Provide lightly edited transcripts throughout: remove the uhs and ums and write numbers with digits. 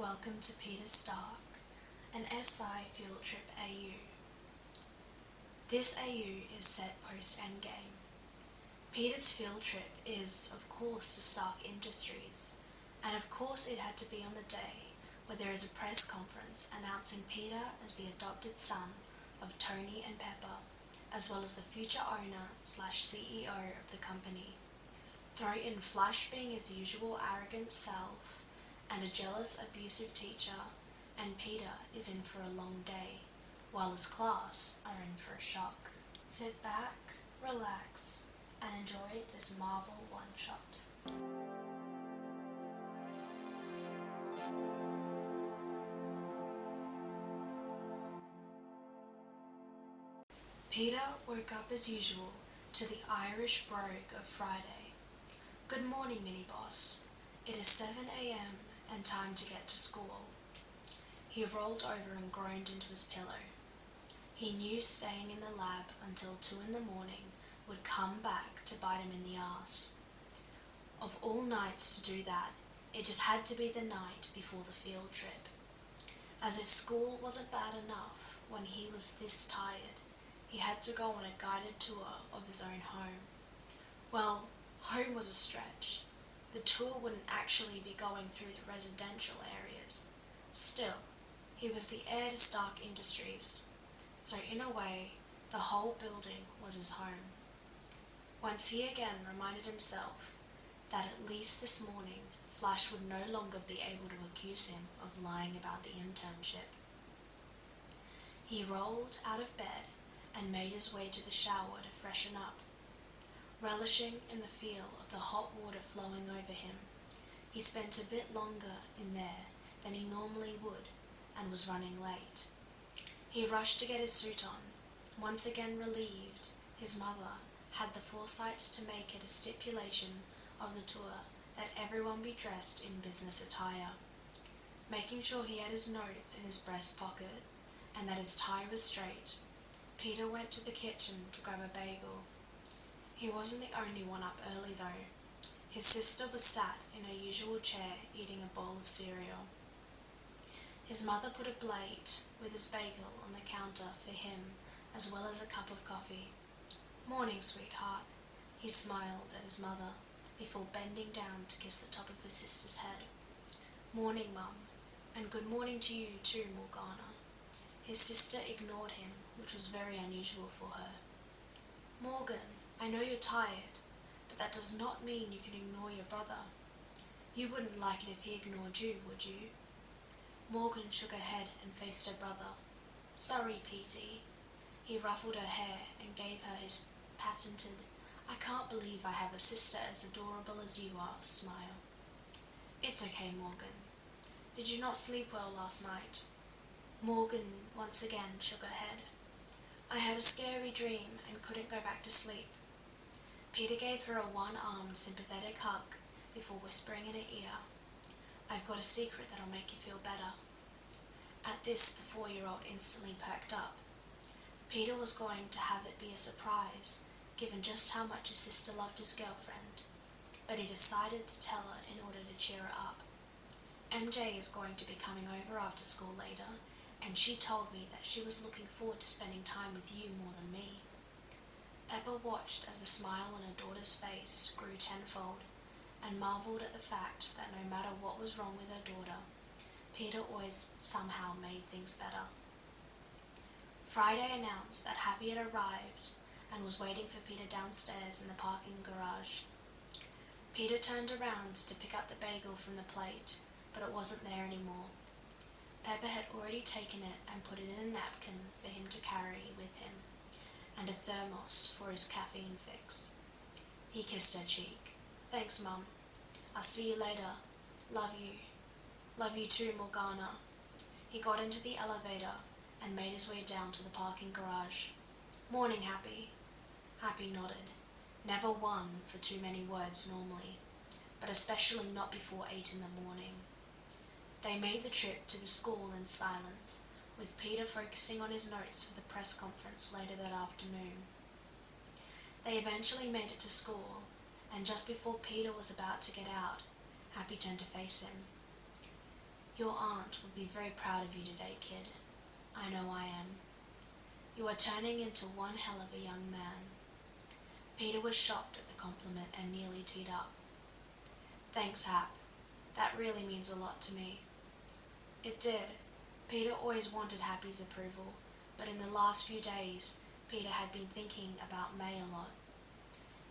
welcome to Peter Stark, an SI Field Trip AU. This AU is set post-Endgame. Peter's field trip is, of course, to Stark Industries, and of course it had to be on the day where there is a press conference announcing Peter as the adopted son of Tony and Pepper, as well as the future owner/CEO of the company. Throw in Flash being his usual arrogant self, and a jealous, abusive teacher, and Peter is in for a long day, while his class are in for a shock. Sit back, relax, and enjoy this Marvel one-shot. Peter woke up as usual to the Irish brogue of Friday. Good morning, mini-boss. It is 7 a.m. and time to get to school. He rolled over and groaned into his pillow. He knew staying in the lab until 2 in the morning would come back to bite him in the arse. Of all nights to do that, it just had to be the night before the field trip. As if school wasn't bad enough when he was this tired, he had to go on a guided tour of his own home. Well, home was a stretch. The tour wouldn't actually be going through the residential areas. Still, he was the heir to Stark Industries, so in a way, the whole building was his home. Once he again reminded himself that at least this morning, Flash would no longer be able to accuse him of lying about the internship. He rolled out of bed and made his way to the shower to freshen up. Relishing in the feel of the hot water flowing over him, he spent a bit longer in there than he normally would and was running late. He rushed to get his suit on, once again relieved his mother had the foresight to make it a stipulation of the tour that everyone be dressed in business attire. Making sure he had his notes in his breast pocket and that his tie was straight, Peter went to the kitchen to grab a bagel. He wasn't the only one up early though. His sister was sat in her usual chair eating a bowl of cereal. His mother put a plate with his bagel on the counter for him, as well as a cup of coffee. Morning, sweetheart. He smiled at his mother before bending down to kiss the top of his sister's head. Morning, Mum, and good morning to you too, Morgana. His sister ignored him, which was very unusual for her. Morgan, I know you're tired, but that does not mean you can ignore your brother. You wouldn't like it if he ignored you, would you? Morgan shook her head and faced her brother. Sorry, Petey. He ruffled her hair and gave her his patented, I can't believe I have a sister as adorable as you are, smile. It's okay, Morgan. Did you not sleep well last night? Morgan once again shook her head. I had a scary dream and couldn't go back to sleep. Peter gave her a one-armed, sympathetic hug before whispering in her ear, I've got a secret that'll make you feel better. At this, the 4-year-old instantly perked up. Peter was going to have it be a surprise, given just how much his sister loved his girlfriend, but he decided to tell her in order to cheer her up. MJ is going to be coming over after school later, and she told me that she was looking forward to spending time with you more than me. Pepper watched as the smile on her daughter's face grew tenfold, and marveled at the fact that no matter what was wrong with her daughter, Peter always somehow made things better. Friday announced that Happy had arrived and was waiting for Peter downstairs in the parking garage. Peter turned around to pick up the bagel from the plate, but it wasn't there anymore. Pepper had already taken it and put it in a napkin for him to carry with him, and a thermos for his caffeine fix. He kissed her cheek. Thanks, Mum. I'll see you later. Love you. Love you too, Morgana. He got into the elevator and made his way down to the parking garage. Morning, Happy. Happy nodded. Never one for too many words normally, but especially not before 8 in the morning. They made the trip to the school in silence, with Peter focusing on his notes for the press conference later that afternoon. They eventually made it to school, and just before Peter was about to get out, Happy turned to face him. Your aunt will be very proud of you today, kid. I know I am. You are turning into one hell of a young man." Peter was shocked at the compliment and nearly teared up. "Thanks, Hap. That really means a lot to me." It did. Peter always wanted Happy's approval, but in the last few days, Peter had been thinking about May a lot.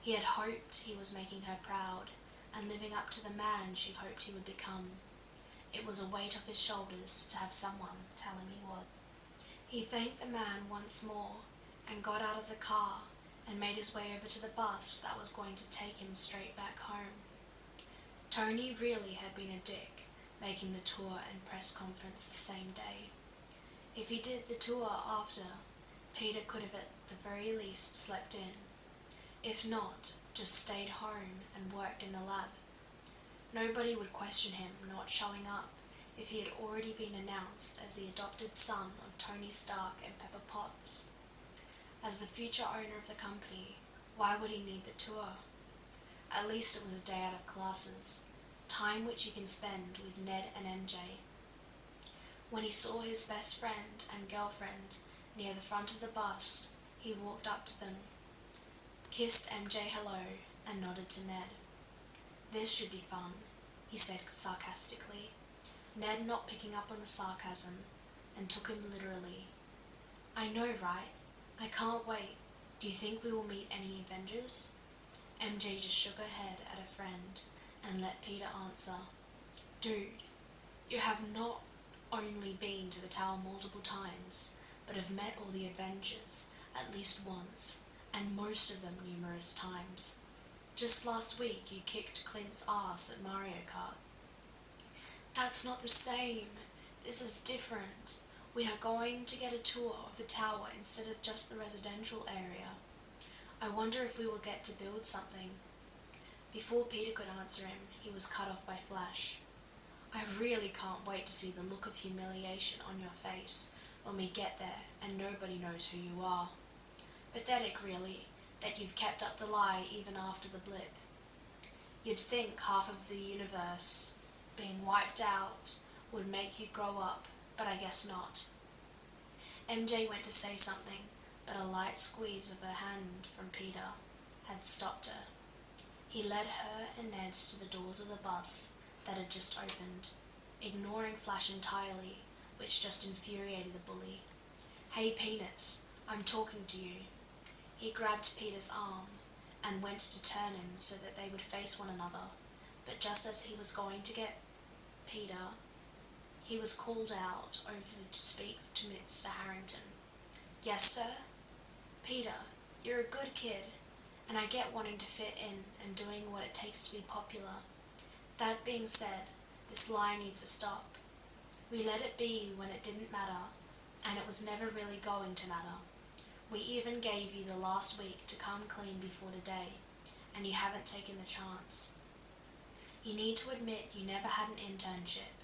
He had hoped he was making her proud and living up to the man she hoped he would become. It was a weight off his shoulders to have someone tell him he was. He thanked the man once more and got out of the car and made his way over to the bus that was going to take him straight back home. Tony really had been a dick, making the tour and press conference the same day. If he did the tour after, Peter could have at the very least slept in. If not, just stayed home and worked in the lab. Nobody would question him not showing up if he had already been announced as the adopted son of Tony Stark and Pepper Potts. As the future owner of the company, why would he need the tour? At least it was a day out of classes, time which he can spend with Ned and MJ. When he saw his best friend and girlfriend near the front of the bus, he walked up to them, kissed MJ hello, and nodded to Ned. "This should be fun," he said sarcastically, Ned not picking up on the sarcasm, and took him literally. "I know, right? I can't wait. Do you think we will meet any Avengers?" MJ just shook her head at a friend and let Peter answer. "Dude, you have not only been to the tower multiple times, but have met all the Avengers at least once, and most of them numerous times. Just last week you kicked Clint's ass at Mario Kart." "That's not the same. This is different. We are going to get a tour of the tower instead of just the residential area. I wonder if we will get to build something." Before Peter could answer him, he was cut off by Flash. "I really can't wait to see the look of humiliation on your face when we get there and nobody knows who you are. Pathetic, really, that you've kept up the lie even after the blip. You'd think half of the universe being wiped out would make you grow up, but I guess not." MJ went to say something, but a light squeeze of her hand from Peter had stopped her. He led her and Ned to the doors of the bus that had just opened, ignoring Flash entirely, which just infuriated the bully. "Hey, Penis, I'm talking to you." He grabbed Peter's arm and went to turn him so that they would face one another, but just as he was going to get Peter, he was called out over to speak to Mr. Harrington. "Yes, sir?" "Peter, you're a good kid, and I get wanting to fit in and doing what it takes to be popular. That being said, this lie needs to stop. We let it be when it didn't matter, and it was never really going to matter. We even gave you the last week to come clean before today, and you haven't taken the chance. You need to admit you never had an internship.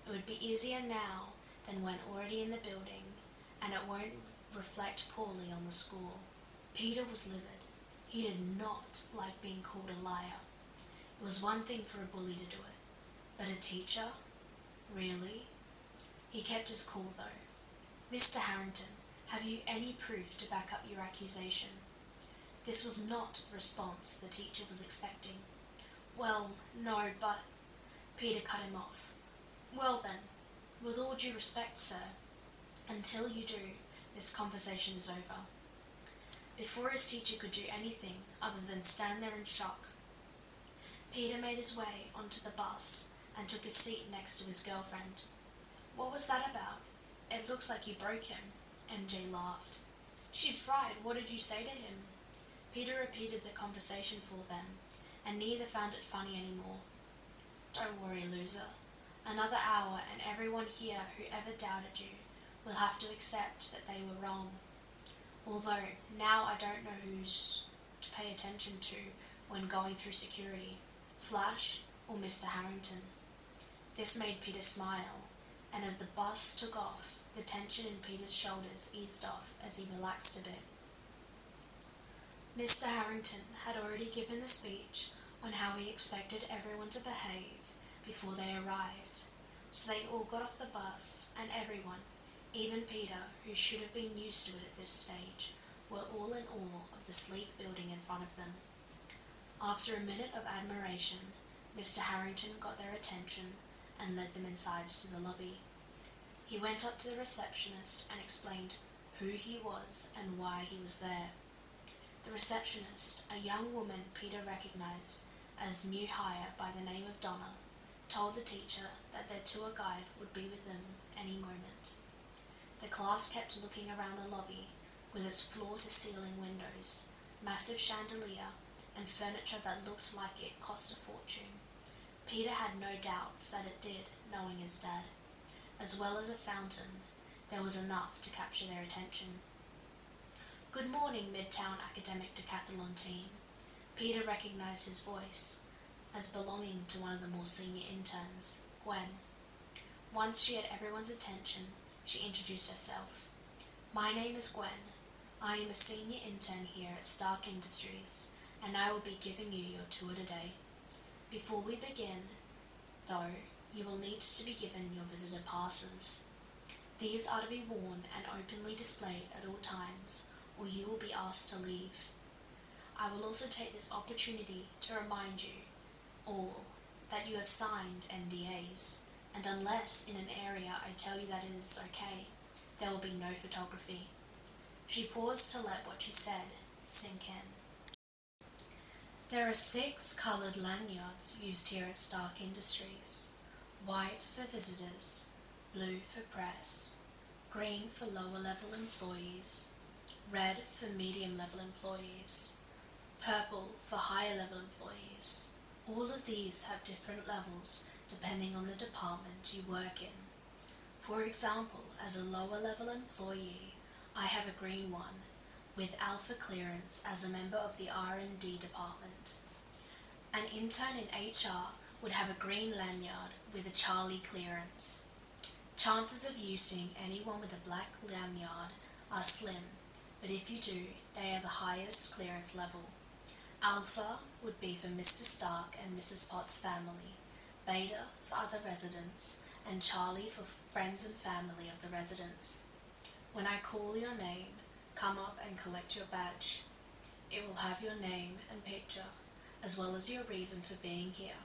It would be easier now than when already in the building, and it won't reflect poorly on the school." Peter was livid. He did not like being called a liar. It was one thing for a bully to do it, but a teacher? Really? He kept his cool though. "Mr. Harrington, have you any proof to back up your accusation?" This was not the response the teacher was expecting. "Well, no, but—" Peter cut him off. "Well then, with all due respect, sir, until you do, this conversation is over." Before his teacher could do anything other than stand there in shock, Peter made his way onto the bus and took his seat next to his girlfriend. "What was that about? It looks like you broke him." MJ laughed. "She's right, what did you say to him?" Peter repeated the conversation for them, and neither found it funny anymore. "Don't worry, loser. Another hour and everyone here who ever doubted you will have to accept that they were wrong. Although, now I don't know who's to pay attention to when going through security, Flash or Mr. Harrington." This made Peter smile, and as the bus took off, the tension in Peter's shoulders eased off as he relaxed a bit. Mr. Harrington had already given the speech on how he expected everyone to behave before they arrived, So they all got off the bus, and everyone, even Peter, who should have been used to it at this stage, were all in awe of the sleek building in front of them. After a minute of admiration, Mr. Harrington got their attention and led them inside to the lobby. He went up to the receptionist and explained who he was and why he was there. The receptionist, a young woman Peter recognized as new hire by the name of Donna, told the teacher that their tour guide would be with them any moment. The class kept looking around the lobby with its floor-to-ceiling windows, massive chandelier, and furniture that looked like it cost a fortune. Peter had no doubts that it did, knowing his dad. As well as a fountain, there was enough to capture their attention. "Good morning, Midtown Academic Decathlon team." Peter recognized his voice as belonging to one of the more senior interns, Gwen. Once she had everyone's attention, she introduced herself. "My name is Gwen. I am a senior intern here at Stark Industries, and I will be giving you your tour today. Before we begin, though, you will need to be given your visitor passes. These are to be worn and openly displayed at all times, or you will be asked to leave. I will also take this opportunity to remind you all that you have signed NDAs, and unless in an area I tell you that it is okay, there will be no photography." She paused to let what she said sink in. There are 6 coloured lanyards used here at Stark Industries. White for visitors, blue for press, green for lower-level employees, red for medium-level employees, purple for higher-level employees. All of these have different levels depending on the department you work in. For example, as a lower-level employee, I have a green one, with alpha clearance as a member of the R&D department. An intern in HR would have a green lanyard with a Charlie clearance. Chances of you seeing anyone with a black lanyard are slim, but if you do, they are the highest clearance level. Alpha would be for Mr. Stark and Mrs. Potts' family, Beta for other residents, and Charlie for friends and family of the residents. When I call your name, come up and collect your badge. It will have your name and picture, as well as your reason for being here.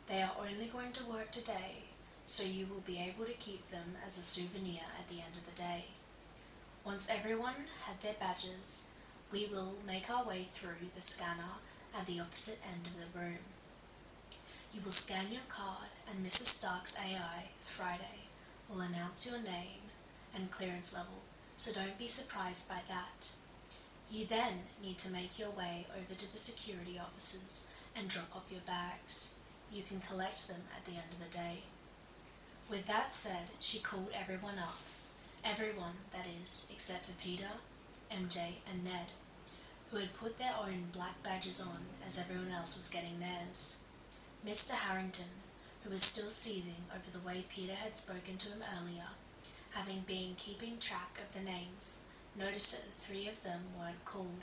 They are only going to work today, so you will be able to keep them as a souvenir at the end of the day. Once everyone had their badges, we will make our way through the scanner at the opposite end of the room. You will scan your card, and Mrs. Stark's AI, Friday, will announce your name and clearance level, so don't be surprised by that. You then need to make your way over to the security officers and drop off your bags. You can collect them at the end of the day. With that said, she called everyone up. Everyone, that is, except for Peter, MJ, and Ned, who had put their own black badges on as everyone else was getting theirs. Mr. Harrington, who was still seething over the way Peter had spoken to him earlier, having been keeping track of the names, noticed that the 3 of them weren't called.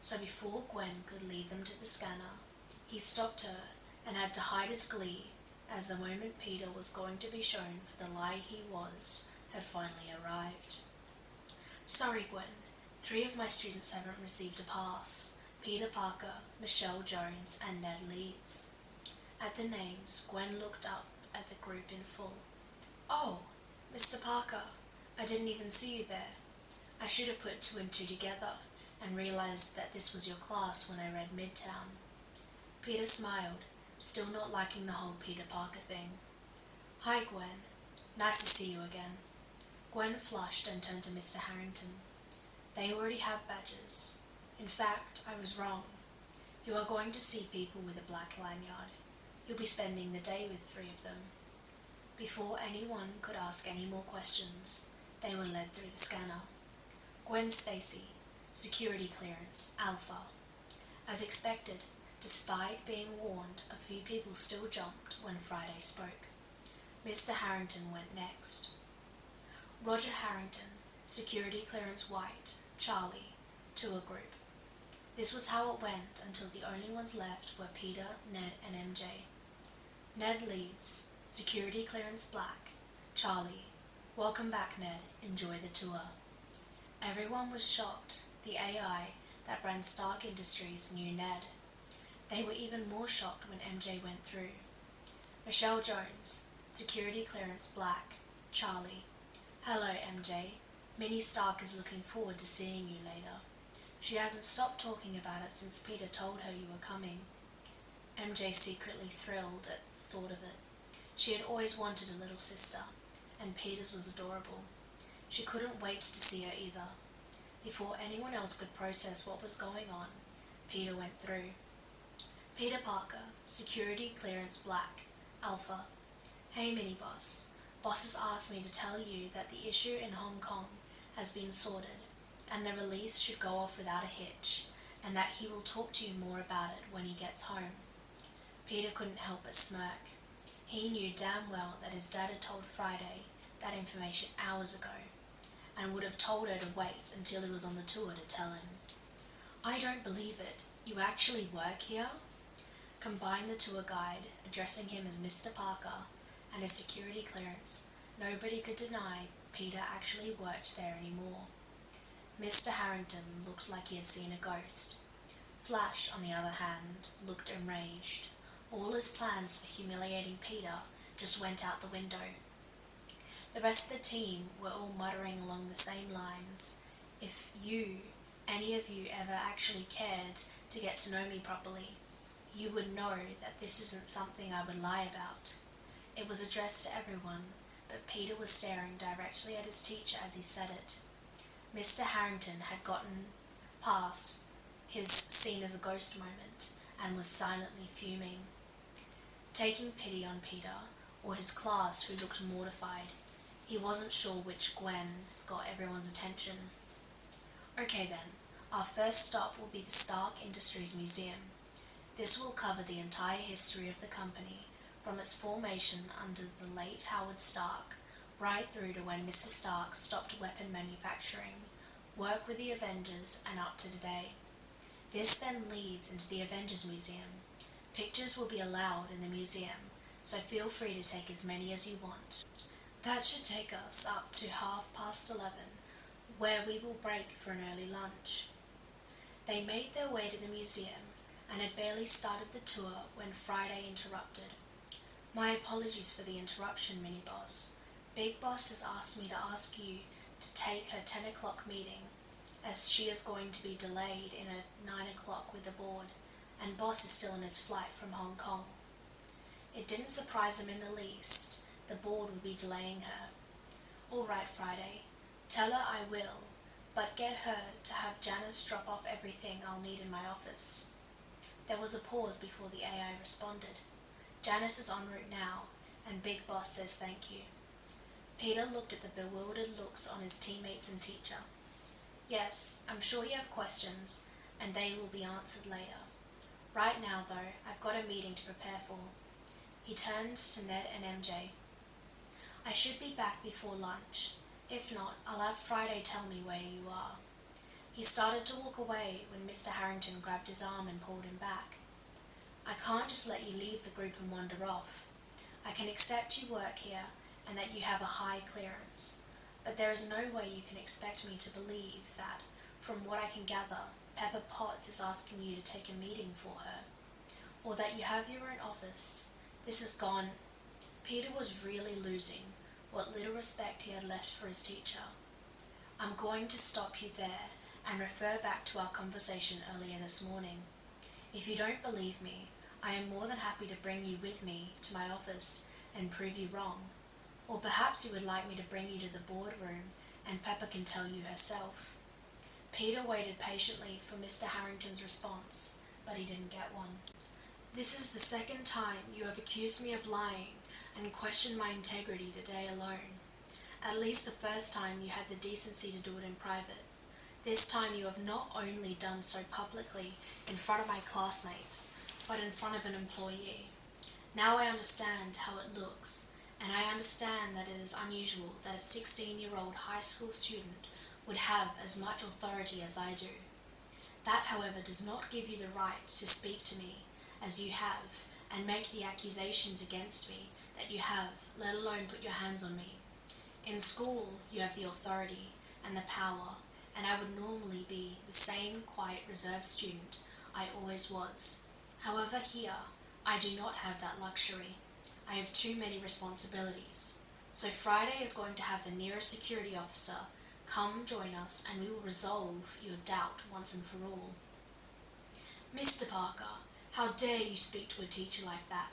So before Gwen could lead them to the scanner, he stopped her and had to hide his glee as the moment Peter was going to be shown for the lie he was had finally arrived. "Sorry, Gwen, 3 of my students haven't received a pass: Peter Parker, Michelle Jones, and Ned Leeds." At the names, Gwen looked up at the group in full. "Oh, Mr. Parker, I didn't even see you there. I should have put 2 and 2 together and realized that this was your class when I read Midtown." Peter smiled, still not liking the whole Peter Parker thing. "Hi, Gwen. Nice to see you again." Gwen flushed and turned to Mr. Harrington. "They already have badges. In fact, I was wrong. You are going to see people with a black lanyard. You'll be spending the day with 3 of them." Before anyone could ask any more questions, they were led through the scanner. Gwen Stacy, security clearance, Alpha. As expected, despite being warned, a few people still jumped when Friday spoke. Mr. Harrington went next. Roger Harrington, security clearance white, Charlie, tour group. This was how it went until the only ones left were Peter, Ned, and MJ. Ned Leeds, Security clearance black. Charlie. Welcome back, Ned. Enjoy the tour. Everyone was shocked. The AI that ran Stark Industries knew Ned. They were even more shocked when MJ went through. Michelle Jones. Security clearance black. Charlie. Hello, MJ. Minnie Stark is looking forward to seeing you later. She hasn't stopped talking about it since Peter told her you were coming. MJ secretly thrilled at the thought of it. She had always wanted a little sister, and Peter's was adorable. She couldn't wait to see her either. Before anyone else could process what was going on, Peter went through. Peter Parker, security clearance black, Alpha. Hey mini boss. Boss has asked me to tell you that the issue in Hong Kong has been sorted, and the release should go off without a hitch, and that he will talk to you more about it when he gets home. Peter couldn't help but smirk. He knew damn well that his dad had told Friday that information hours ago, and would have told her to wait until he was on the tour to tell him. I don't believe it. You actually work here? Combine the tour guide, addressing him as Mr. Parker, and his security clearance, nobody could deny Peter actually worked there anymore. Mr. Harrington looked like he had seen a ghost. Flash, on the other hand, looked enraged. All his plans for humiliating Peter just went out the window. The rest of the team were all muttering along the same lines. If any of you ever actually cared to get to know me properly, you would know that this isn't something I would lie about. It was addressed to everyone, but Peter was staring directly at his teacher as he said it. Mr. Harrington had gotten past his seen as a ghost moment and was silently fuming. Taking pity on Peter, or his class who looked mortified, he wasn't sure which Gwen got everyone's attention. Okay then, our first stop will be the Stark Industries Museum. This will cover the entire history of the company, from its formation under the late Howard Stark, right through to when Mrs. Stark stopped weapon manufacturing, worked with the Avengers, and up to today. This then leads into the Avengers Museum. Pictures will be allowed in the museum, so feel free to take as many as you want. That should take us up to 11:30, where we will break for an early lunch. They made their way to the museum and had barely started the tour when Friday interrupted. My apologies for the interruption, Mini Boss. Big Boss has asked me to ask you to take her 10 o'clock meeting, as she is going to be delayed in a 9 o'clock with the board, and Boss is still on his flight from Hong Kong. It didn't surprise him in the least. The board would be delaying her. All right, Friday. Tell her I will, but get her to have Janice drop off everything I'll need in my office. There was a pause before the AI responded. Janice is en route now, and Big Boss says thank you. Peter looked at the bewildered looks on his teammates and teacher. Yes, I'm sure you have questions, and they will be answered later. Right now, though, I've got a meeting to prepare for. He turns to Ned and MJ. I should be back before lunch. If not, I'll have Friday tell me where you are. He started to walk away when Mr. Harrington grabbed his arm and pulled him back. I can't just let you leave the group and wander off. I can accept you work here and that you have a high clearance, but there is no way you can expect me to believe that, from what I can gather, Pepper Potts is asking you to take a meeting for her, or that you have your own office. This is gone. Peter was really losing what little respect he had left for his teacher. I'm going to stop you there and refer back to our conversation earlier this morning. If you don't believe me, I am more than happy to bring you with me to my office and prove you wrong. Or perhaps you would like me to bring you to the boardroom and Pepper can tell you herself. Peter waited patiently for Mr. Harrington's response, but he didn't get one. This is the second time you have accused me of lying and questioned my integrity today alone. At least the first time you had the decency to do it in private. This time you have not only done so publicly in front of my classmates, but in front of an employee. Now I understand how it looks, and I understand that it is unusual that a 16-year-old high school student would have as much authority as I do. That, however, does not give you the right to speak to me as you have and make the accusations against me that you have, let alone put your hands on me. In school, you have the authority and the power, and I would normally be the same quiet, reserved student I always was. However, here, I do not have that luxury. I have too many responsibilities. So Friday is going to have the nearest security officer come join us, and we will resolve your doubt once and for all. Mr. Parker, how dare you speak to a teacher like that?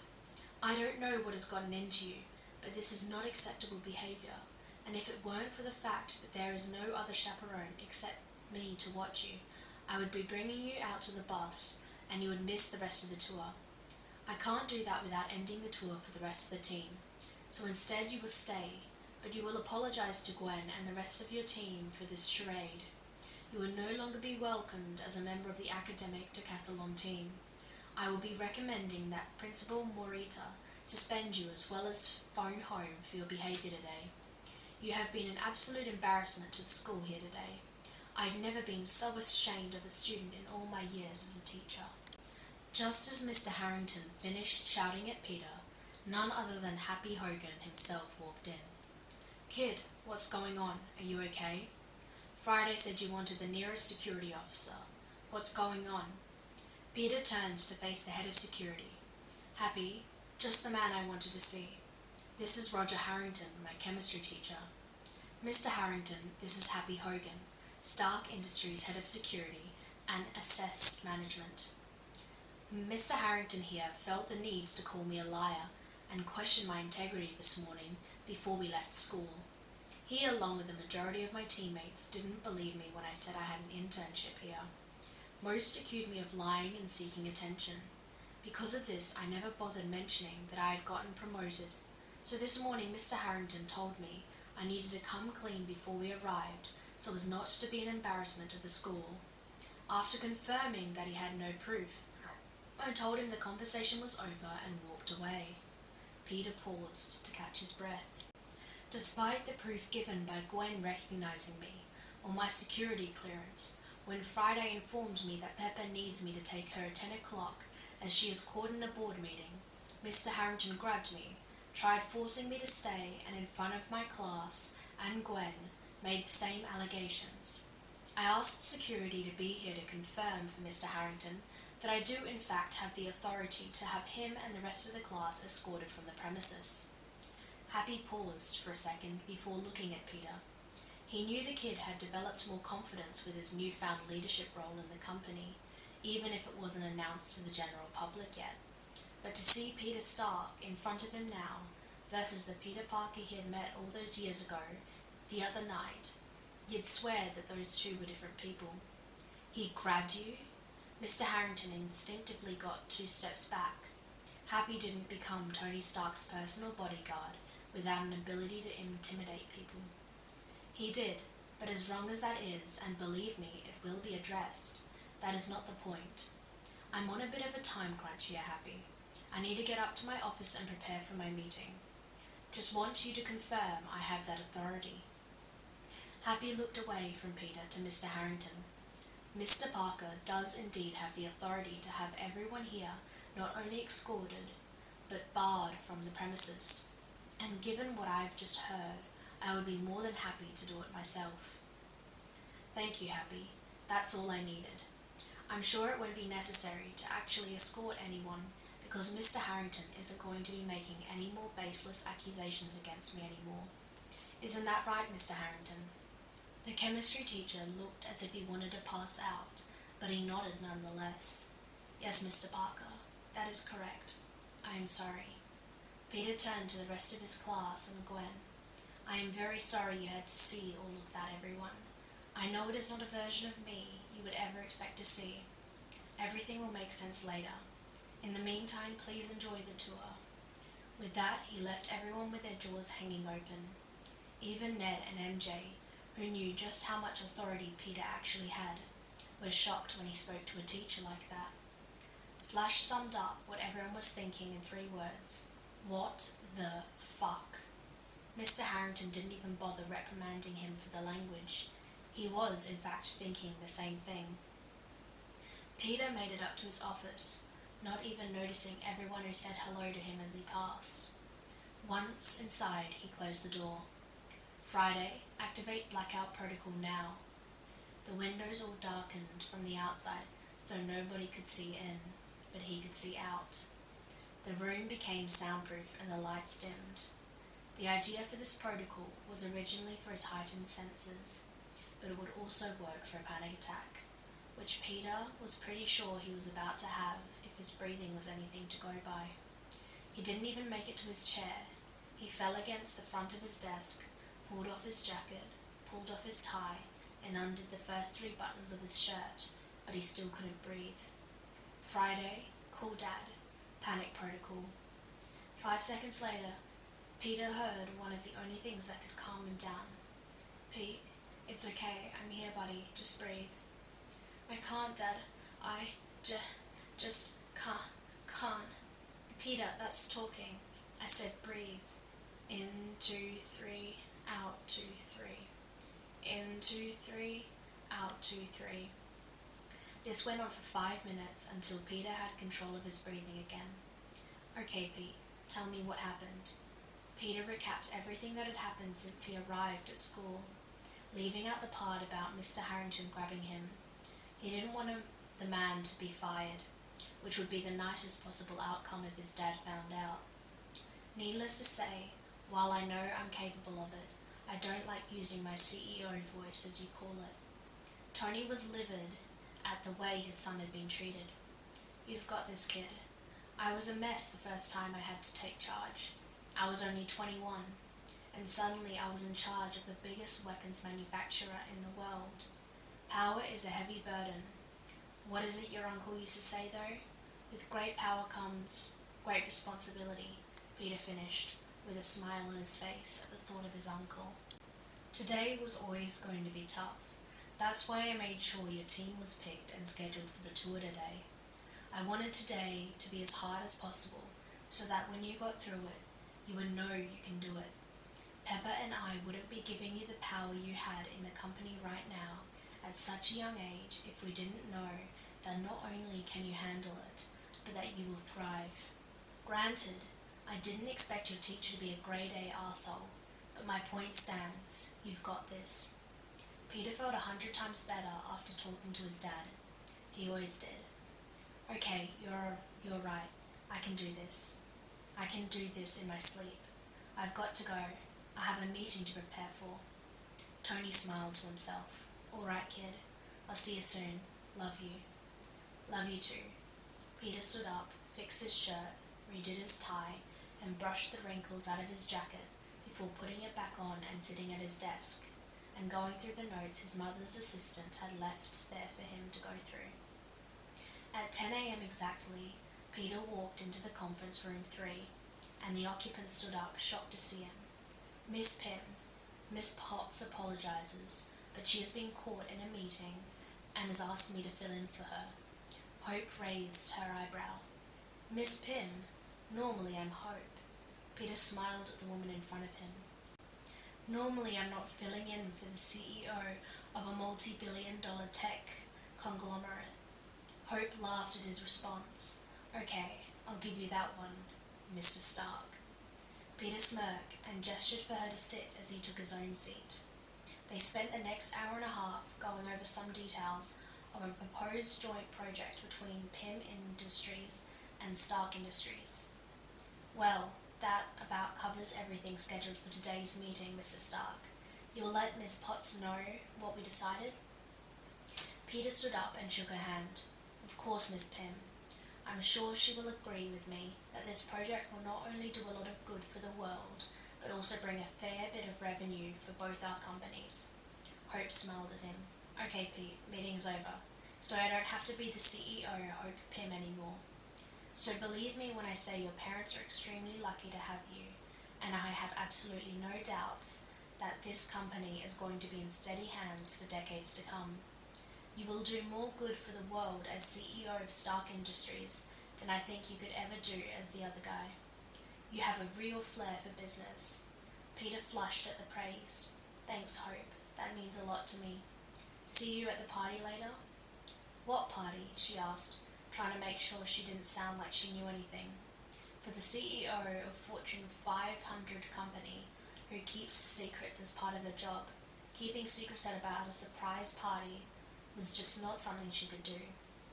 I don't know what has gotten into you, but this is not acceptable behaviour, and if it weren't for the fact that there is no other chaperone except me to watch you, I would be bringing you out to the bus, and you would miss the rest of the tour. I can't do that without ending the tour for the rest of the team, so instead you will stay, but you will apologise to Gwen and the rest of your team for this charade. You will no longer be welcomed as a member of the academic decathlon team. I will be recommending that Principal Morita suspend you as well as phone home for your behaviour today. You have been an absolute embarrassment to the school here today. I've never been so ashamed of a student in all my years as a teacher. Just as Mr. Harrington finished shouting at Peter, none other than Happy Hogan himself walked in. Kid, what's going on? Are you okay? Friday said you wanted the nearest security officer. What's going on? Peter turned to face the head of security. Happy, just the man I wanted to see. This is Roger Harrington, my chemistry teacher. Mr. Harrington, this is Happy Hogan, Stark Industries head of security and assessed management. Mr. Harrington here felt the need to call me a liar and question my integrity this morning before we left school. He, along with the majority of my teammates, didn't believe me when I said I had an internship here. Most accused me of lying and seeking attention. Because of this, I never bothered mentioning that I had gotten promoted. So this morning Mr. Harrington told me I needed to come clean before we arrived so as not to be an embarrassment to the school. After confirming that he had no proof, I told him the conversation was over and walked away. Peter paused to catch his breath. Despite the proof given by Gwen recognizing me, or my security clearance, when Friday informed me that Pepper needs me to take her at 10 o'clock as she is caught in a board meeting, Mr. Harrington grabbed me, tried forcing me to stay, and in front of my class and Gwen, made the same allegations. I asked security to be here to confirm for Mr. Harrington that I do in fact have the authority to have him and the rest of the class escorted from the premises. Happy paused for a second before looking at Peter. He knew the kid had developed more confidence with his newfound leadership role in the company, even if it wasn't announced to the general public yet. But to see Peter Stark in front of him now, versus the Peter Parker he had met all those years ago, the other night, you'd swear that those two were different people. He grabbed you? Mr. Harrington instinctively got 2 steps back. Happy didn't become Tony Stark's personal bodyguard without an ability to intimidate people. He did, but as wrong as that is, and believe me, it will be addressed, that is not the point. I'm on a bit of a time crunch here, Happy. I need to get up to my office and prepare for my meeting. Just want you to confirm I have that authority. Happy looked away from Peter to Mr. Harrington. Mr. Parker does indeed have the authority to have everyone here not only escorted, but barred from the premises. And given what I've just heard, I would be more than happy to do it myself. Thank you, Happy. That's all I needed. I'm sure it won't be necessary to actually escort anyone because Mr. Harrington isn't going to be making any more baseless accusations against me anymore. Isn't that right, Mr. Harrington? The chemistry teacher looked as if he wanted to pass out, but he nodded nonetheless. Yes, Mr. Parker, that is correct. I am sorry. Peter turned to the rest of his class and Gwen. I am very sorry you had to see all of that, everyone. I know it is not a version of me you would ever expect to see. Everything will make sense later. In the meantime, please enjoy the tour. With that, he left everyone with their jaws hanging open. Even Ned and MJ, who knew just how much authority Peter actually had, were shocked when he spoke to a teacher like that. Flash summed up what everyone was thinking in 3 words. What the fuck? Mr. Harrington didn't even bother reprimanding him for the language. He was, in fact, thinking the same thing. Peter made it up to his office, not even noticing everyone who said hello to him as he passed. Once inside, he closed the door. Friday, activate blackout protocol now. The windows all darkened from the outside so nobody could see in, but he could see out. The room became soundproof and the lights dimmed. The idea for this protocol was originally for his heightened senses, but it would also work for a panic attack, which Peter was pretty sure he was about to have if his breathing was anything to go by. He didn't even make it to his chair. He fell against the front of his desk, pulled off his jacket, pulled off his tie, and undid the first 3 buttons of his shirt, but he still couldn't breathe. Friday, call Dad. Panic protocol. 5 seconds later, Peter heard one of the only things that could calm him down. Pete, it's okay. I'm here, buddy. Just breathe. I can't, Dad. I just can't. Peter, that's talking. I said breathe. In 2, 3, out 2, 3. In 2, 3, out 2, 3. This went on for 5 minutes until Peter had control of his breathing again. Okay, Pete, tell me what happened. Peter recapped everything that had happened since he arrived at school, leaving out the part about Mr. Harrington grabbing him. He didn't want the man to be fired, which would be the nicest possible outcome if his dad found out. Needless to say, while I know I'm capable of it, I don't like using my CEO voice, as you call it. Tony was livid at the way his son had been treated. You've got this, kid. I was a mess the first time I had to take charge. I was only 21, and suddenly I was in charge of the biggest weapons manufacturer in the world. Power is a heavy burden. What is it your uncle used to say, though? With great power comes great responsibility, Peter finished, with a smile on his face at the thought of his uncle. Today was always going to be tough. That's why I made sure your team was picked and scheduled for the tour today. I wanted today to be as hard as possible, so that when you got through it, you would know you can do it. Pepper and I wouldn't be giving you the power you had in the company right now at such a young age if we didn't know that not only can you handle it, but that you will thrive. Granted, I didn't expect your teacher to be a grade A arsehole, but my point stands. You've got this. Peter felt 100 times better after talking to his dad. He always did. Okay, you're right. I can do this. I can do this in my sleep. I've got to go. I have a meeting to prepare for. Tony smiled to himself. All right, kid. I'll see you soon. Love you. Love you too. Peter stood up, fixed his shirt, redid his tie, and brushed the wrinkles out of his jacket before putting it back on and sitting at his desk, and going through the notes his mother's assistant had left there for him to go through. At 10 a.m. exactly, Peter walked into the conference room 3, and the occupant stood up, shocked to see him. Miss Pym, Miss Potts apologizes, but she has been caught in a meeting and has asked me to fill in for her. Hope raised her eyebrow. Miss Pym, normally I'm Hope. Peter smiled at the woman in front of him. Normally I'm not filling in for the CEO of a multi-billion-dollar tech conglomerate. Hope laughed at his response. Okay, I'll give you that one, Mr. Stark. Peter smirked and gestured for her to sit as he took his own seat. They spent the next hour and a half going over some details of a proposed joint project between Pym Industries and Stark Industries. Well, that about covers everything scheduled for today's meeting, Mr. Stark. You'll let Miss Potts know what we decided? Peter stood up and shook her hand. Of course, Miss Pym. I'm sure she will agree with me that this project will not only do a lot of good for the world, but also bring a fair bit of revenue for both our companies. Hope smiled at him. Okay, Pete, meeting's over, so I don't have to be the CEO Hope Pym anymore. So believe me when I say your parents are extremely lucky to have you, and I have absolutely no doubts that this company is going to be in steady hands for decades to come. You will do more good for the world as CEO of Stark Industries than I think you could ever do as the other guy. You have a real flair for business. Peter flushed at the praise. Thanks, Hope. That means a lot to me. See you at the party later? What party? She asked, trying to make sure she didn't sound like she knew anything. for the CEO of Fortune 500 company who keeps secrets as part of her job. Keeping secrets about a surprise party was just not something she could do.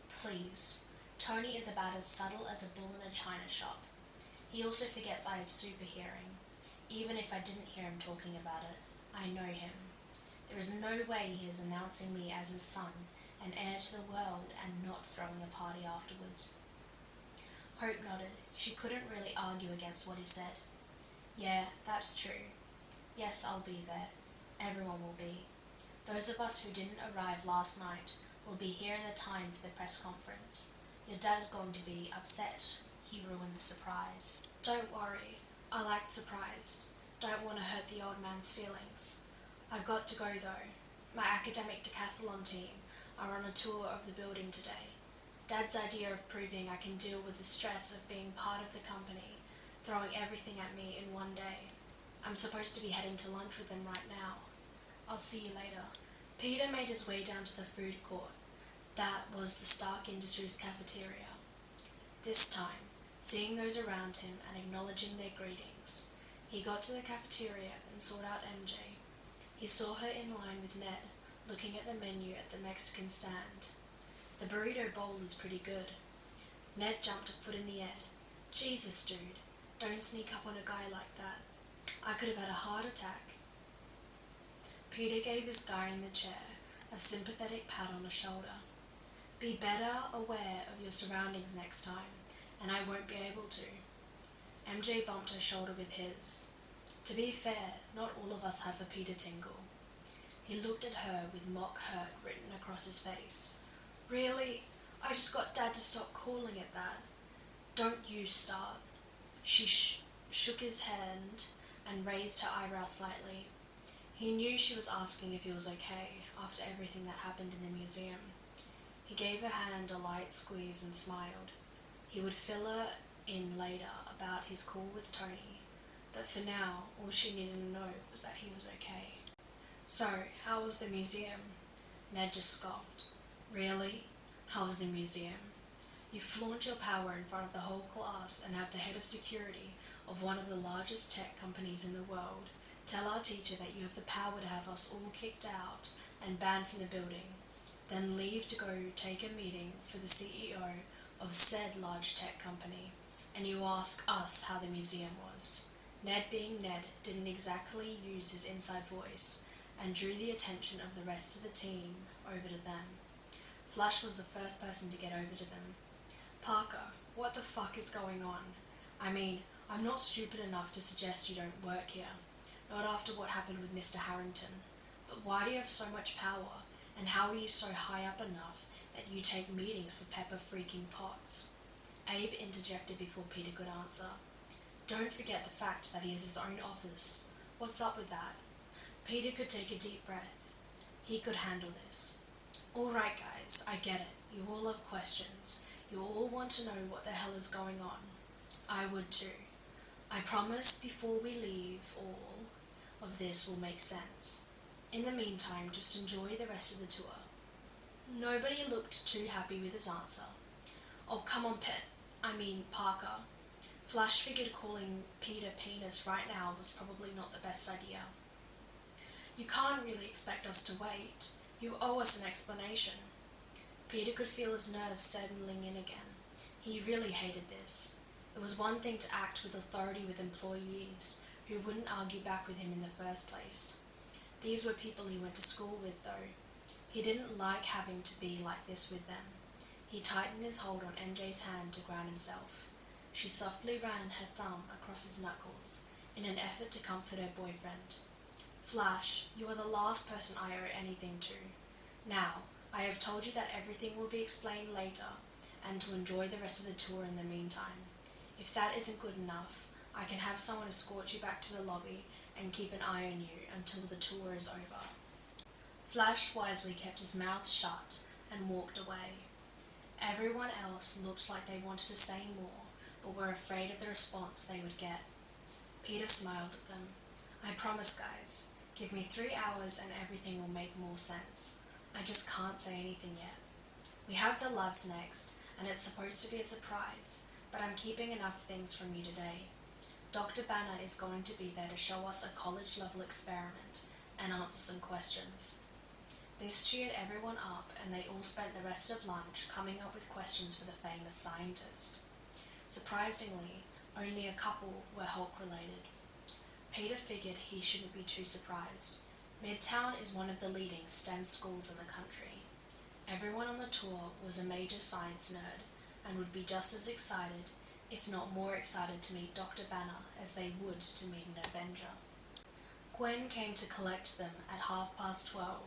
Please. Tony is about as subtle as a bull in a china shop. He also forgets I have super hearing. Even if I didn't hear him talking about it, I know him. There is no way he is announcing me as his son and heir to the world and not throwing a party afterwards. Hope nodded. She couldn't really argue against what he said. Yeah, that's true. Yes, I'll be there. Everyone will be. Those of us who didn't arrive last night will be here in the time for the press conference. Your dad is going to be upset. He ruined the surprise. Don't worry. I liked surprise. Don't want to hurt the old man's feelings. I got to go though. My academic decathlon team are on a tour of the building today. Dad's idea of proving I can deal with the stress of being part of the company, throwing everything at me in one day. I'm supposed to be heading to lunch with them right now. I'll see you later. Peter made his way down to the food court. That was the Stark Industries cafeteria. This time, seeing those around him and acknowledging their greetings, he got to the cafeteria and sought out MJ. He saw her in line with Ned, looking at the menu at the Mexican stand. The burrito bowl is pretty good. Ned jumped a foot in the air. Jesus, dude, don't sneak up on a guy like that. I could have had a heart attack. Peter gave his guy in the chair a sympathetic pat on the shoulder. Be better aware of your surroundings next time, and I won't be able to. MJ bumped her shoulder with his. To be fair, not all of us have a Peter tingle. He looked at her with mock hurt written across his face. Really? I just got Dad to stop calling it that. Don't you start. She shook his hand and raised her eyebrows slightly. He knew she was asking if he was okay after everything that happened in the museum. He gave her hand a light squeeze and smiled. He would fill her in later about his call with Tony, but for now, all she needed to know was that he was okay. So, how was the museum? Ned just scoffed. Really? How was the museum? You flaunt your power in front of the whole class and have the head of security of one of the largest tech companies in the world tell our teacher that you have the power to have us all kicked out and banned from the building, then leave to go take a meeting for the CEO of said large tech company, and you ask us how the museum was. Ned, being Ned, didn't exactly use his inside voice and drew the attention of the rest of the team over to them. Flash was the first person to get over to them. Parker, what the fuck is going on? I mean, I'm not stupid enough to suggest you don't work here. Not after what happened with Mr. Harrington. But why do you have so much power, and how are you so high up enough that you take meetings for Pepper freaking Potts? Abe interjected before Peter could answer. Don't forget the fact that he has his own office. What's up with that? Peter could take a deep breath. He could handle this. All right, guys, I get it. You all have questions. You all want to know what the hell is going on. I would too. I promise before we leave all of this will make sense. In the meantime, just enjoy the rest of the tour. Nobody looked too happy with his answer. Oh, come on, Parker. Flash figured calling Peter penis right now was probably not the best idea. You can't really expect us to wait. You owe us an explanation. Peter could feel his nerves settling in again. He really hated this. It was one thing to act with authority with employees who wouldn't argue back with him in the first place. These were people he went to school with, though. He didn't like having to be like this with them. He tightened his hold on MJ's hand to ground himself. She softly ran her thumb across his knuckles in an effort to comfort her boyfriend. Flash, you are the last person I owe anything to. Now, I have told you that everything will be explained later, and to enjoy the rest of the tour in the meantime. If that isn't good enough, I can have someone escort you back to the lobby and keep an eye on you until the tour is over. Flash wisely kept his mouth shut and walked away. Everyone else looked like they wanted to say more, but were afraid of the response they would get. Peter smiled at them. I promise, guys. Give me 3 hours and everything will make more sense. I just can't say anything yet. We have the loves next, and it's supposed to be a surprise, but I'm keeping enough things from you today. Dr. Banner is going to be there to show us a college-level experiment and answer some questions. This cheered everyone up, and they all spent the rest of lunch coming up with questions for the famous scientist. Surprisingly, only a couple were Hulk-related. Peter figured he shouldn't be too surprised. Midtown is one of the leading STEM schools in the country. Everyone on the tour was a major science nerd and would be just as excited, if not more excited, to meet Dr. Banner as they would to meet an Avenger. Gwen came to collect them at 12:30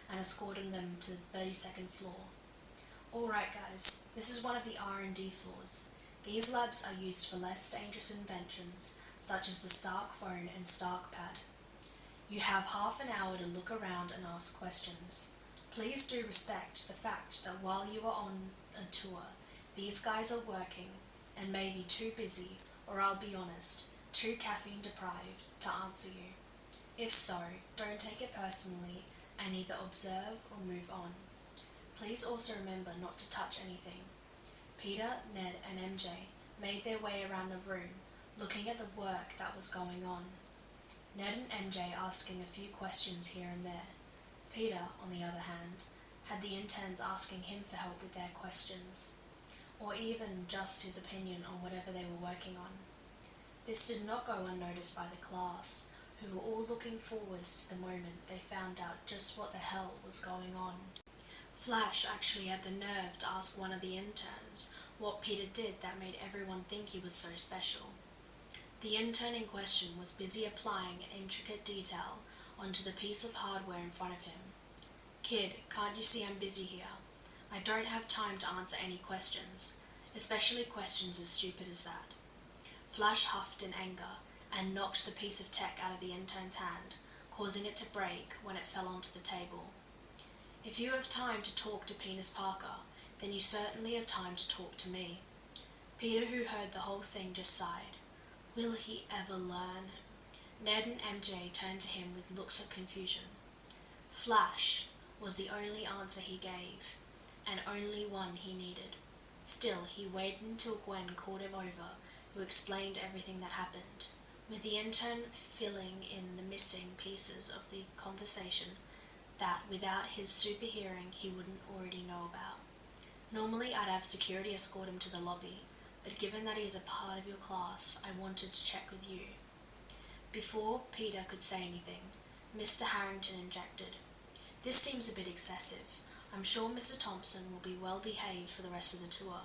and escorted them to the 32nd floor. Alright guys, this is one of the R&D floors. These labs are used for less dangerous inventions, such as the Stark phone and Stark pad. You have half an hour to look around and ask questions. Please do respect the fact that while you are on a tour, these guys are working and may be too busy, or I'll be honest, too caffeine deprived to answer you. If so, don't take it personally and either observe or move on. Please also remember not to touch anything. Peter, Ned and MJ made their way around the room, looking at the work that was going on. Ned and MJ asking a few questions here and there. Peter, on the other hand, had the interns asking him for help with their questions, or even just his opinion on whatever they were working on. This did not go unnoticed by the class, who were all looking forward to the moment they found out just what the hell was going on. Flash actually had the nerve to ask one of the interns what Peter did that made everyone think he was so special. The intern in question was busy applying an intricate detail onto the piece of hardware in front of him. Kid, can't you see I'm busy here? I don't have time to answer any questions, especially questions as stupid as that. Flash huffed in anger and knocked the piece of tech out of the intern's hand, causing it to break when it fell onto the table. If you have time to talk to Penis Parker, then you certainly have time to talk to me. Peter, who heard the whole thing, just sighed. Will he ever learn? Ned and MJ turned to him with looks of confusion. Flash was the only answer he gave, and only one he needed. Still, he waited until Gwen called him over, who explained everything that happened, with the intern filling in the missing pieces of the conversation that, without his super hearing, he wouldn't already know about. Normally, I'd have security escort him to the lobby, but given that he is a part of your class, I wanted to check with you. Before Peter could say anything, Mr. Harrington injected. This seems a bit excessive. I'm sure Mr. Thompson will be well behaved for the rest of the tour.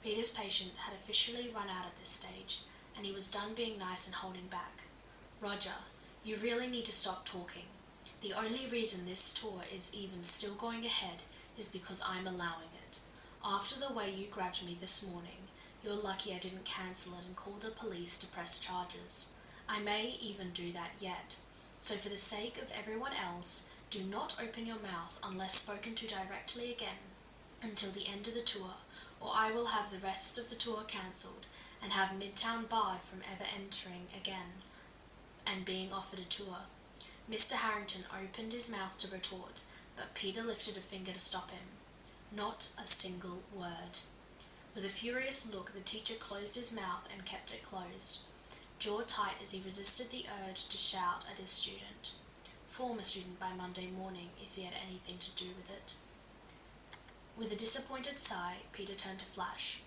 Peter's patient had officially run out at this stage, and he was done being nice and holding back. Roger, you really need to stop talking. The only reason this tour is even still going ahead is because I'm allowing it. After the way you grabbed me this morning, you're lucky I didn't cancel it and call the police to press charges. I may even do that yet. So for the sake of everyone else, do not open your mouth unless spoken to directly again until the end of the tour, or I will have the rest of the tour cancelled and have Midtown barred from ever entering again and being offered a tour. Mr. Harrington opened his mouth to retort, but Peter lifted a finger to stop him. Not a single word. With a furious look, the teacher closed his mouth and kept it closed, jaw tight as he resisted the urge to shout at his student. Former student by Monday morning, if he had anything to do with it. With a disappointed sigh, Peter turned to Flash.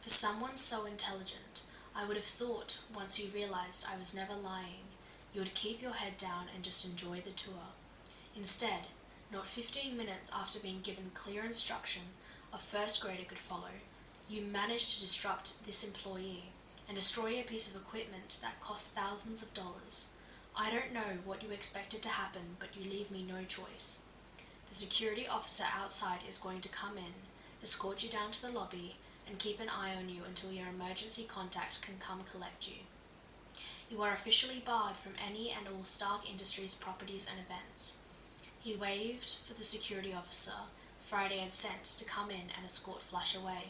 For someone so intelligent, I would have thought, once you realized I was never lying, you would keep your head down and just enjoy the tour. Instead, not 15 minutes after being given clear instruction a first grader could follow, you managed to disrupt this employee and destroy a piece of equipment that cost thousands of dollars. I don't know what you expected to happen, but you leave me no choice. The security officer outside is going to come in, escort you down to the lobby, and keep an eye on you until your emergency contact can come collect you. You are officially barred from any and all Stark Industries properties and events. He waved for the security officer Friday had sent to come in and escort Flash away.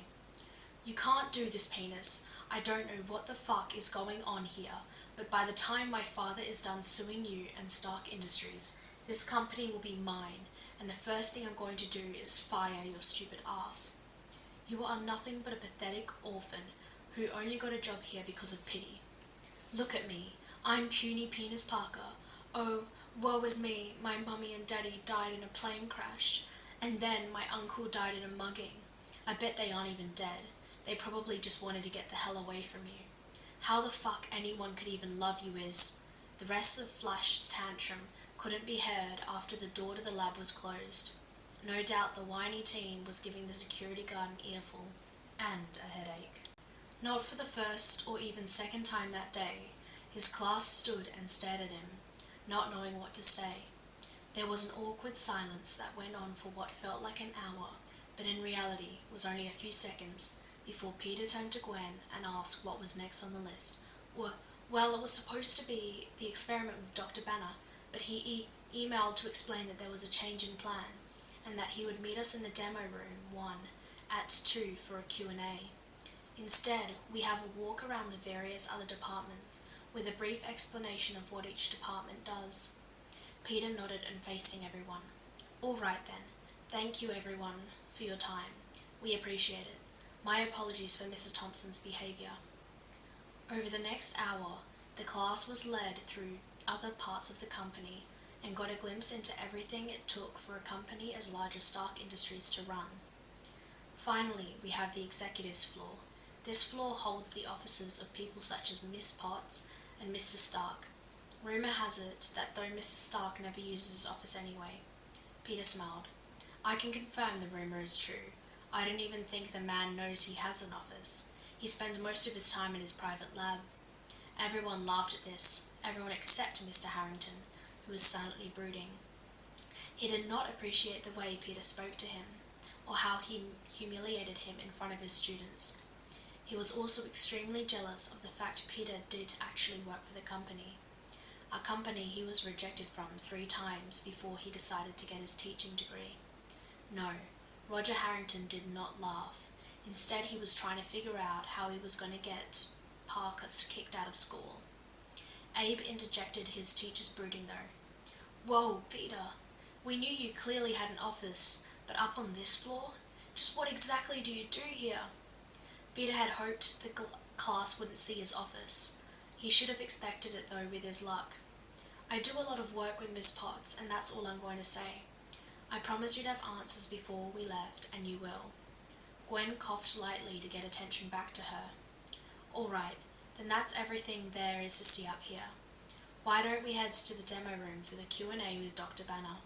You can't do this, Penis. I don't know what the fuck is going on here, but by the time my father is done suing you and Stark Industries, this company will be mine, and the first thing I'm going to do is fire your stupid ass. You are nothing but a pathetic orphan who only got a job here because of pity. Look at me. I'm puny penis Parker. Oh, woe is me. My mummy and daddy died in a plane crash. And then my uncle died in a mugging. I bet they aren't even dead. They probably just wanted to get the hell away from you. How the fuck anyone could even love you is... The rest of Flash's tantrum couldn't be heard after the door to the lab was closed. No doubt the whiny teen was giving the security guard an earful and a headache. Not for the first or even second time that day, his class stood and stared at him, not knowing what to say. There was an awkward silence that went on for what felt like an hour, but in reality was only a few seconds, before Peter turned to Gwen and asked what was next on the list. Well, it was supposed to be the experiment with Dr. Banner, but he emailed to explain that there was a change in plan, and that he would meet us in the demo room 1 at 2 for a Q&A. Instead, we have a walk around the various other departments, with a brief explanation of what each department does. Peter nodded and facing everyone. All right then. Thank you everyone for your time. We appreciate it. My apologies for Mr. Thompson's behaviour. Over the next hour, the class was led through other parts of the company and got a glimpse into everything it took for a company as large as Stark Industries to run. Finally, we have the executives floor. This floor holds the offices of people such as Miss Potts and Mr. Stark. Rumour has it that though Mr. Stark never uses his office anyway. Peter smiled. I can confirm the rumour is true. I don't even think the man knows he has an office. He spends most of his time in his private lab. Everyone laughed at this, everyone except Mr. Harrington, who was silently brooding. He did not appreciate the way Peter spoke to him, or how he humiliated him in front of his students. He was also extremely jealous of the fact Peter did actually work for the company, a company he was rejected from 3 times before he decided to get his teaching degree. No, Roger Harrington did not laugh. Instead, he was trying to figure out how he was going to get Parkus kicked out of school. Abe interjected his teacher's brooding though. Whoa, Peter, we knew you clearly had an office, but up on this floor? Just what exactly do you do here? Peter had hoped the class wouldn't see his office. He should have expected it though with his luck. I do a lot of work with Miss Potts, and that's all I'm going to say. I promised you'd have answers before we left, and you will. Gwen coughed lightly to get attention back to her. All right, then that's everything there is to see up here. Why don't we head to the demo room for the Q&A with Dr. Banner?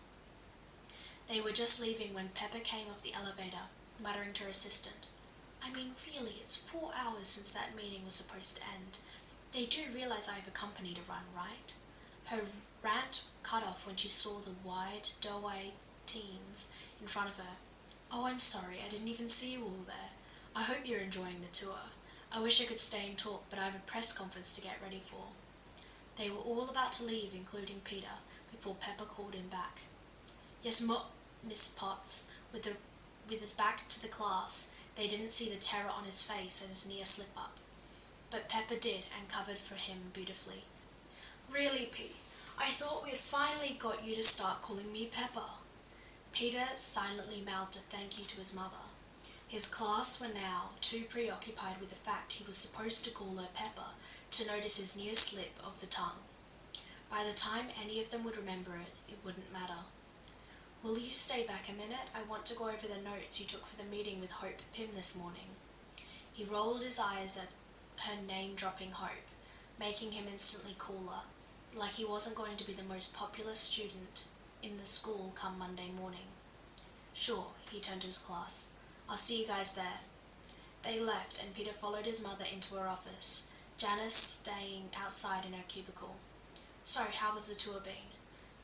They were just leaving when Pepper came off the elevator, muttering to her assistant. I mean, really, it's 4 hours since that meeting was supposed to end. They do realize I have a company to run, right? Her rant cut off when she saw the wide, doe-eyed teens in front of her. Oh, I'm sorry, I didn't even see you all there. I hope you're enjoying the tour. I wish I could stay and talk, but I have a press conference to get ready for. They were all about to leave, including Peter, before Pepper called him back. Yes, Miss Potts. With his back to the class, they didn't see the terror on his face at his near slip-up. But Pepper did, and covered for him beautifully. Really, P, I thought we had finally got you to start calling me Pepper. Peter silently mouthed a thank you to his mother. His class were now too preoccupied with the fact he was supposed to call her Pepper to notice his near slip of the tongue. By the time any of them would remember it, it wouldn't matter. Will you stay back a minute? I want to go over the notes you took for the meeting with Hope Pym this morning. He rolled his eyes at her name-dropping Hope, making him instantly cooler, like he wasn't going to be the most popular student in the school come Monday morning. Sure, he turned to his class. I'll see you guys there. They left, and Peter followed his mother into her office, Janice staying outside in her cubicle. So, how was the tour been?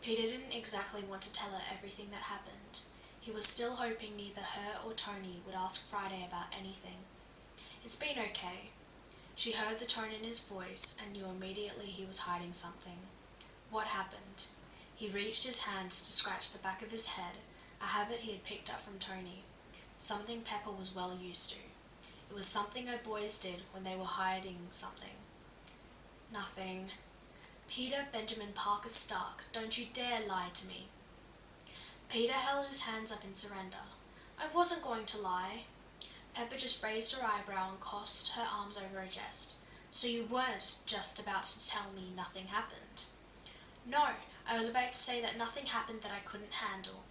Peter didn't exactly want to tell her everything that happened. He was still hoping neither her or Tony would ask Friday about anything. It's been okay. She heard the tone in his voice and knew immediately he was hiding something. What happened? He reached his hands to scratch the back of his head, a habit he had picked up from Tony, something Pepper was well used to. It was something her boys did when they were hiding something. Nothing. Peter Benjamin Parker Stark, don't you dare lie to me. Peter held his hands up in surrender. I wasn't going to lie. Pepper just raised her eyebrow and crossed her arms over her chest. So you weren't just about to tell me nothing happened? No, I was about to say that nothing happened that I couldn't handle.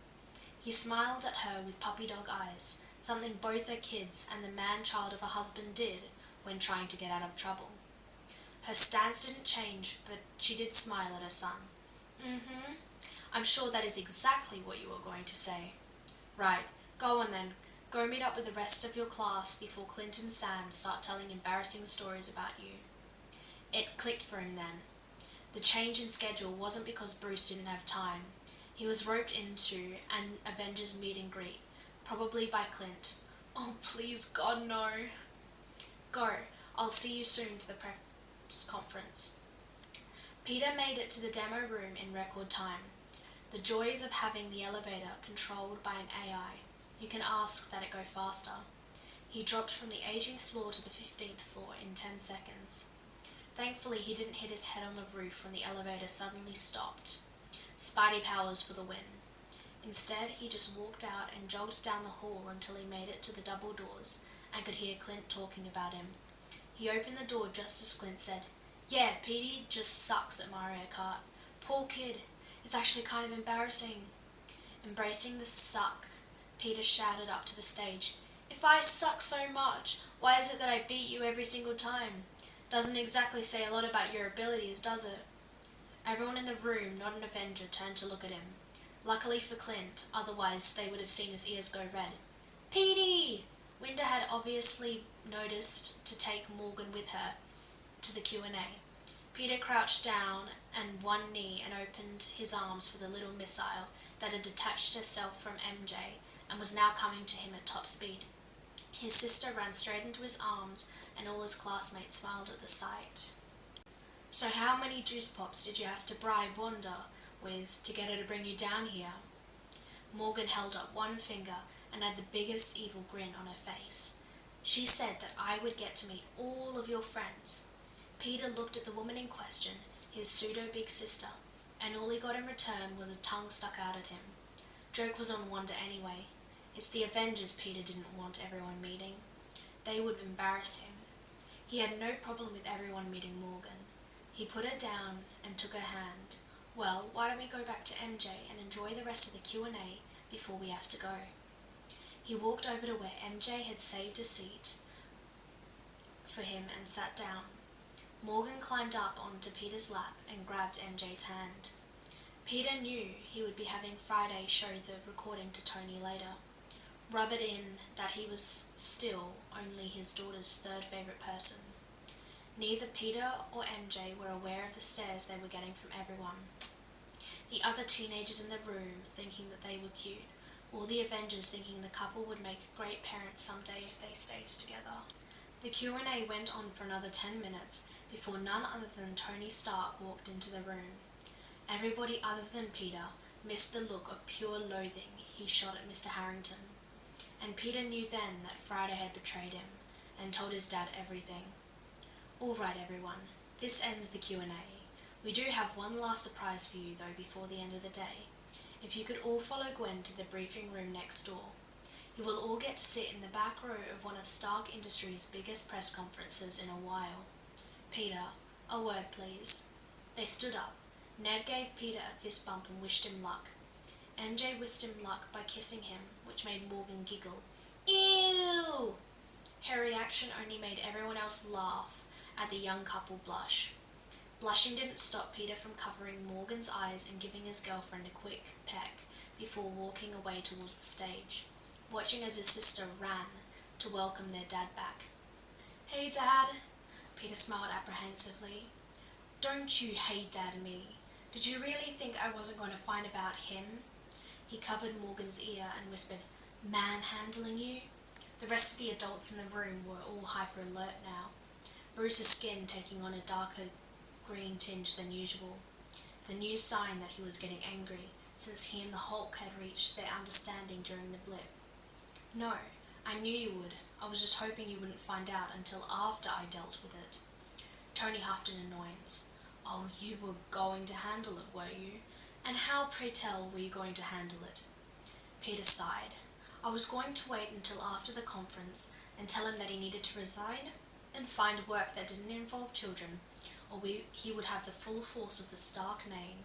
He smiled at her with puppy dog eyes, something both her kids and the man-child of a husband did when trying to get out of trouble. Her stance didn't change, but she did smile at her son. Mm-hmm. I'm sure that is exactly what you were going to say. Right, go on then. Go meet up with the rest of your class before Clint and Sam start telling embarrassing stories about you. It clicked for him then. The change in schedule wasn't because Bruce didn't have time. He was roped into an Avengers meet and greet, probably by Clint. Oh, please, God, no. Go. I'll see you soon for the press conference. Peter made it to the demo room in record time. The joys of having the elevator controlled by an AI. You can ask that it go faster. He dropped from the 18th floor to the 15th floor in 10 seconds. Thankfully, he didn't hit his head on the roof when the elevator suddenly stopped. Spidey powers for the win. Instead, he just walked out and jogged down the hall until he made it to the double doors and could hear Clint talking about him. He opened the door just as Clint said, "Yeah, Petey just sucks at Mario Kart. Poor kid. It's actually kind of embarrassing." Embracing the suck, Peter shouted up to the stage, "If I suck so much, why is it that I beat you every single time? Doesn't exactly say a lot about your abilities, does it?" Everyone in the room, not an Avenger, turned to look at him. Luckily for Clint, otherwise they would have seen his ears go red. "Petey!" Winda had obviously noticed to take Morgan with her to the Q&A. Peter crouched down on one knee and opened his arms for the little missile that had detached herself from MJ and was now coming to him at top speed. His sister ran straight into his arms, and all his classmates smiled at the sight. "So how many juice pops did you have to bribe Wanda with to get her to bring you down here?" Morgan held up one finger and had the biggest evil grin on her face. "She said that I would get to meet all of your friends." Peter looked at the woman in question, his pseudo-big sister, and all he got in return was a tongue stuck out at him. Joke was on Wanda anyway. It's the Avengers Peter didn't want everyone meeting. They would embarrass him. He had no problem with everyone meeting Morgan. He put her down and took her hand. "Well, why don't we go back to MJ and enjoy the rest of the Q&A before we have to go?" He walked over to where MJ had saved a seat for him and sat down. Morgan climbed up onto Peter's lap and grabbed MJ's hand. Peter knew he would be having Friday show the recording to Tony later. Rub it in that he was still only his daughter's third favourite person. Neither Peter or MJ were aware of the stares they were getting from everyone. The other teenagers in the room thinking that they were cute, or the Avengers thinking the couple would make great parents someday if they stayed together. The Q&A went on for another 10 minutes before none other than Tony Stark walked into the room. Everybody other than Peter missed the look of pure loathing he shot at Mr. Harrington, and Peter knew then that Friday had betrayed him and told his dad everything. "All right, everyone, this ends the Q&A. We do have one last surprise for you, though, before the end of the day. If you could all follow Gwen to the briefing room next door. You will all get to sit in the back row of one of Stark Industries' biggest press conferences in a while. Peter, a word, please." They stood up. Ned gave Peter a fist bump and wished him luck. MJ wished him luck by kissing him, which made Morgan giggle. "Ew!" Her reaction only made everyone else laugh at the young couple blush. Blushing didn't stop Peter from covering Morgan's eyes and giving his girlfriend a quick peck before walking away towards the stage, watching as his sister ran to welcome their dad back. "Hey, Dad," Peter smiled apprehensively. "Don't you hey Dad me. Did you really think I wasn't going to find about him?" He covered Morgan's ear and whispered, "Manhandling you?" The rest of the adults in the room were all hyper-alert now, Bruce's skin taking on a darker green tinge than usual, the new sign that he was getting angry, since he and the Hulk had reached their understanding during the blip. "No, I knew you would. I was just hoping you wouldn't find out until after I dealt with it." Tony huffed in annoyance. "Oh, you were going to handle it, were you? And how, pray tell, were you going to handle it?" Peter sighed. "I was going to wait until after the conference and tell him that he needed to resign and find work that didn't involve children, or he would have the full force of the Stark name,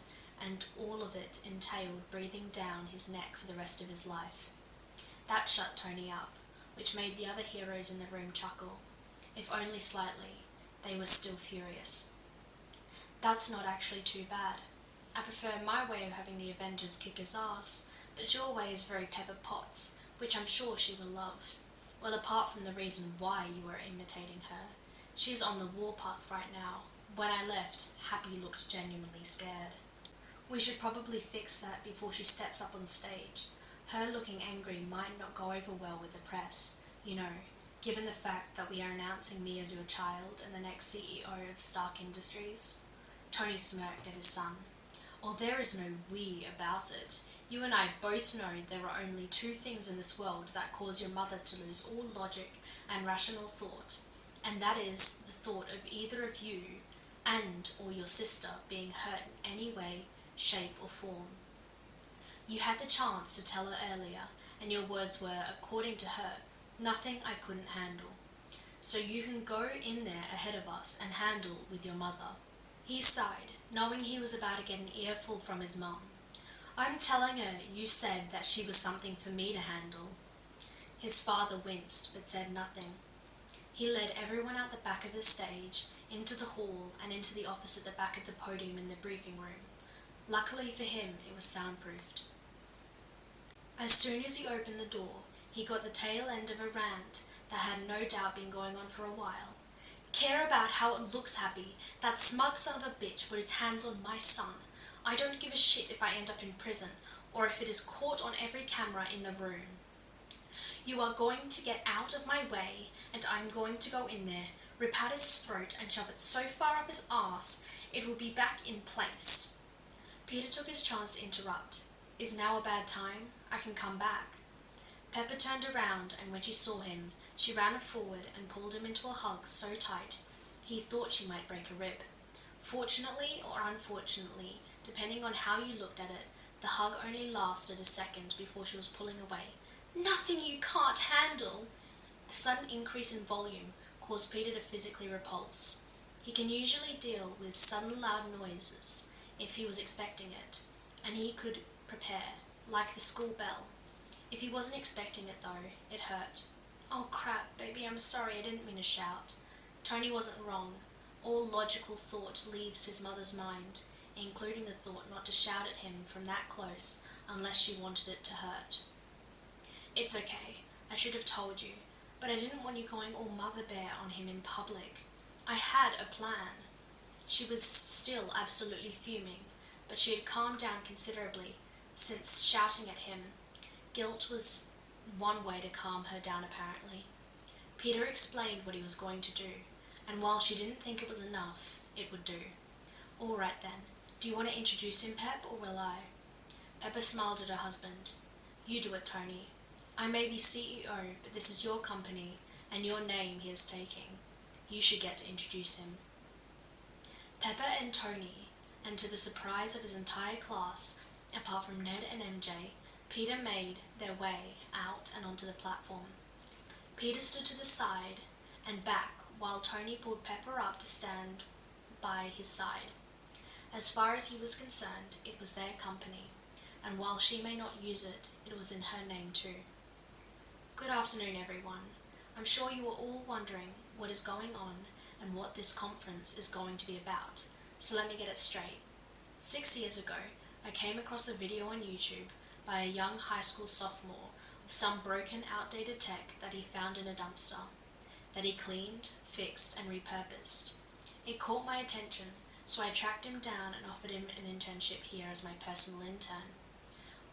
and all of it entailed breathing down his neck for the rest of his life. That shut Tony up, which made the other heroes in the room chuckle. If only slightly, they were still furious. That's not actually too bad. I prefer my way of having the Avengers kick his ass, but your way is very Pepper Potts, which I'm sure she will love. Well, apart from the reason why you were imitating her. She's on the warpath right now. When I left, Happy looked genuinely scared. We should probably fix that before she steps up on stage. Her looking angry might not go over well with the press, given the fact that we are announcing me as your child and the next CEO of Stark Industries. Tony smirked at his son. Oh, there is no we about it. You and I both know there are only two things in this world that cause your mother to lose all logic and rational thought, and that is the thought of either of you and or your sister being hurt in any way, shape or form. You had the chance to tell her earlier, and your words were, according to her, nothing I couldn't handle. So you can go in there ahead of us and handle with your mother. He sighed, knowing he was about to get an earful from his mum. I'm telling her you said that she was something for me to handle. His father winced, but said nothing. He led everyone out the back of the stage, into the hall, and into the office at the back of the podium in the briefing room. Luckily for him, it was soundproofed. As soon as he opened the door, he got the tail end of a rant that had no doubt been going on for a while. Care about how it looks, Happy. That smug son of a bitch put his hands on my son. I don't give a shit if I end up in prison, or if it is caught on every camera in the room. You are going to get out of my way, and I'm going to go in there, rip out his throat, and shove it so far up his arse it will be back in place. Peter took his chance to interrupt. Is now a bad time? I can come back. Pepper turned around, and when she saw him, she ran forward and pulled him into a hug so tight he thought she might break a rib. Fortunately or unfortunately, depending on how you looked at it, the hug only lasted a second before she was pulling away. Nothing you can't handle! The sudden increase in volume caused Peter to physically repulse. He can usually deal with sudden loud noises if he was expecting it, and he could prepare, like the school bell. If he wasn't expecting it though, it hurt. Oh crap, baby, I'm sorry, I didn't mean to shout. Tony wasn't wrong. All logical thought leaves his mother's mind, including the thought not to shout at him from that close unless she wanted it to hurt. It's okay, I should have told you, but I didn't want you going all mother bear on him in public. I had a plan. She was still absolutely fuming, but she had calmed down considerably since shouting at him. Guilt was one way to calm her down apparently. Peter explained what he was going to do, and while she didn't think it was enough, it would do. All right then, do you want to introduce him, Pep, or will I? Pepper smiled at her husband. You do it, Tony. I may be CEO, but this is your company, and your name he is taking. You should get to introduce him. Pepper and Tony, and to the surprise of his entire class, apart from Ned and MJ, Peter made their way out and onto the platform. Peter stood to the side and back while Tony pulled Pepper up to stand by his side. As far as he was concerned, it was their company, and while she may not use it, it was in her name too. Good afternoon, everyone. I'm sure you are all wondering what is going on and what this conference is going to be about, so let me get it straight. 6 years ago, I came across a video on YouTube by a young high school sophomore of some broken, outdated tech that he found in a dumpster, that he cleaned, fixed, and repurposed. It caught my attention, so I tracked him down and offered him an internship here as my personal intern.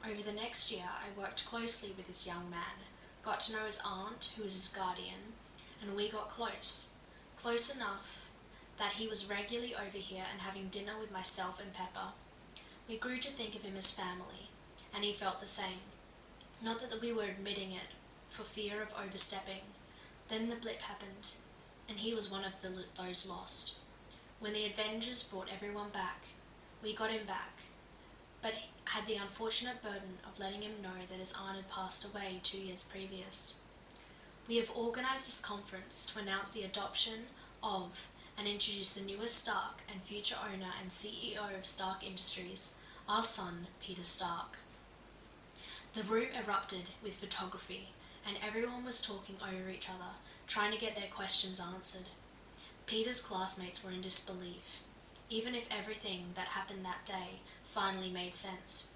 Over the next year, I worked closely with this young man, got to know his aunt, who was his guardian, and we got close. Close enough that he was regularly over here and having dinner with myself and Pepper. We grew to think of him as family, and he felt the same. Not that we were admitting it, for fear of overstepping. Then the blip happened, and he was one of those lost. When the Avengers brought everyone back, we got him back, but had the unfortunate burden of letting him know that his aunt had passed away 2 years previous. We have organised this conference to announce the adoption of and introduce the newest Stark and future owner and CEO of Stark Industries, our son, Peter Stark. The room erupted with photography, and everyone was talking over each other, trying to get their questions answered. Peter's classmates were in disbelief, even if everything that happened that day finally made sense.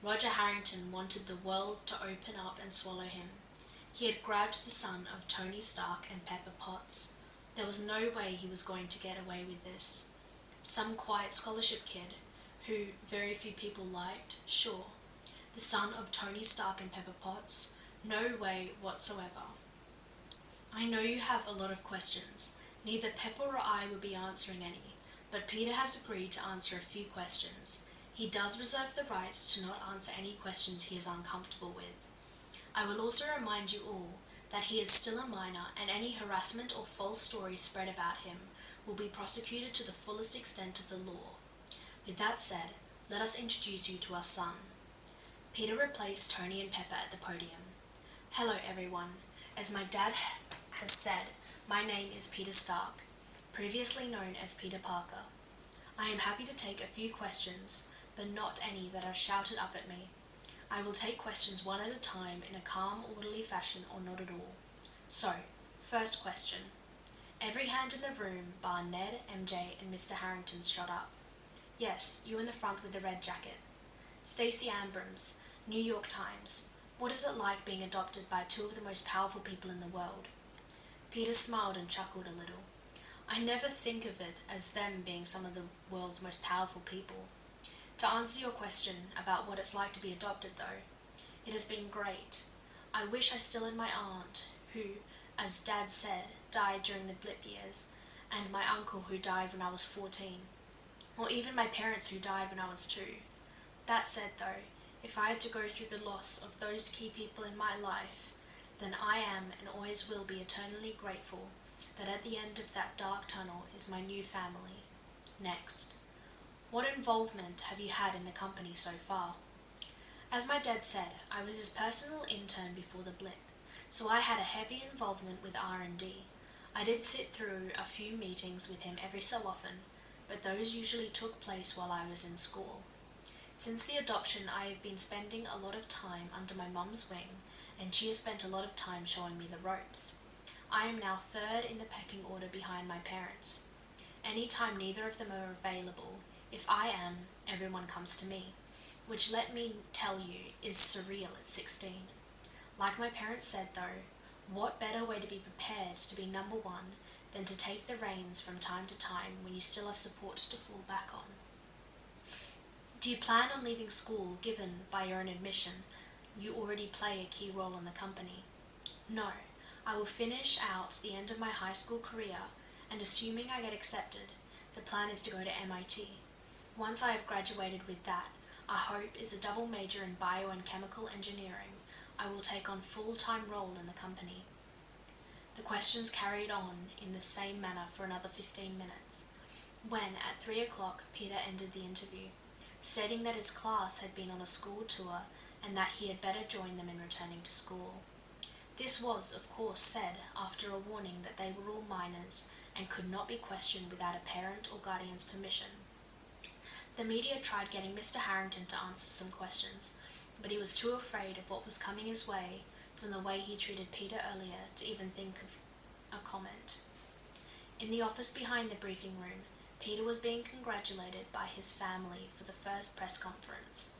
Roger Harrington wanted the world to open up and swallow him. He had grabbed the son of Tony Stark and Pepper Potts. There was no way he was going to get away with this. Some quiet scholarship kid, who very few people liked, sure. The son of Tony Stark and Pepper Potts? No way whatsoever. I know you have a lot of questions. Neither Pepper or I will be answering any, but Peter has agreed to answer a few questions. He does reserve the right to not answer any questions he is uncomfortable with. I will also remind you all that he is still a minor, and any harassment or false stories spread about him will be prosecuted to the fullest extent of the law. With that said, let us introduce you to our son. Peter replaced Tony and Pepper at the podium. Hello everyone. As my dad has said, my name is Peter Stark, previously known as Peter Parker. I am happy to take a few questions, but not any that are shouted up at me. I will take questions one at a time in a calm, orderly fashion, or not at all. So, first question. Every hand in the room, bar Ned, MJ, and Mr. Harrington, shot up. Yes, you in the front with the red jacket. Stacey Abrams, New York Times. What is it like being adopted by two of the most powerful people in the world? Peter smiled and chuckled a little. I never think of it as them being some of the world's most powerful people. To answer your question about what it's like to be adopted, though, it has been great. I wish I still had my aunt, who, as Dad said, died during the blip years, and my uncle who died when I was 14, or even my parents who died when I was 2. That said, though, if I had to go through the loss of those key people in my life, then I am and always will be eternally grateful that at the end of that dark tunnel is my new family. Next. What involvement have you had in the company so far? As my dad said, I was his personal intern before the blip, so I had a heavy involvement with R&D. I did sit through a few meetings with him every so often, but those usually took place while I was in school. Since the adoption, I have been spending a lot of time under my mum's wing, and she has spent a lot of time showing me the ropes. I am now third in the pecking order behind my parents. Any time neither of them are available, if I am, everyone comes to me, which let me tell you is surreal at 16. Like my parents said though, what better way to be prepared to be number one than to take the reins from time to time when you still have support to fall back on? Do you plan on leaving school given, by your own admission, you already play a key role in the company? No, I will finish out the end of my high school career, and assuming I get accepted, the plan is to go to MIT. Once I have graduated with that, our hope is a double major in bio and chemical engineering. I will take on full-time role in the company. The questions carried on in the same manner for another 15 minutes, when at 3 o'clock Peter ended the interview, stating that his class had been on a school tour and that he had better join them in returning to school. This was, of course, said after a warning that they were all minors and could not be questioned without a parent or guardian's permission. The media tried getting Mr. Harrington to answer some questions, but he was too afraid of what was coming his way from the way he treated Peter earlier to even think of a comment. In the office behind the briefing room, Peter was being congratulated by his family for the first press conference.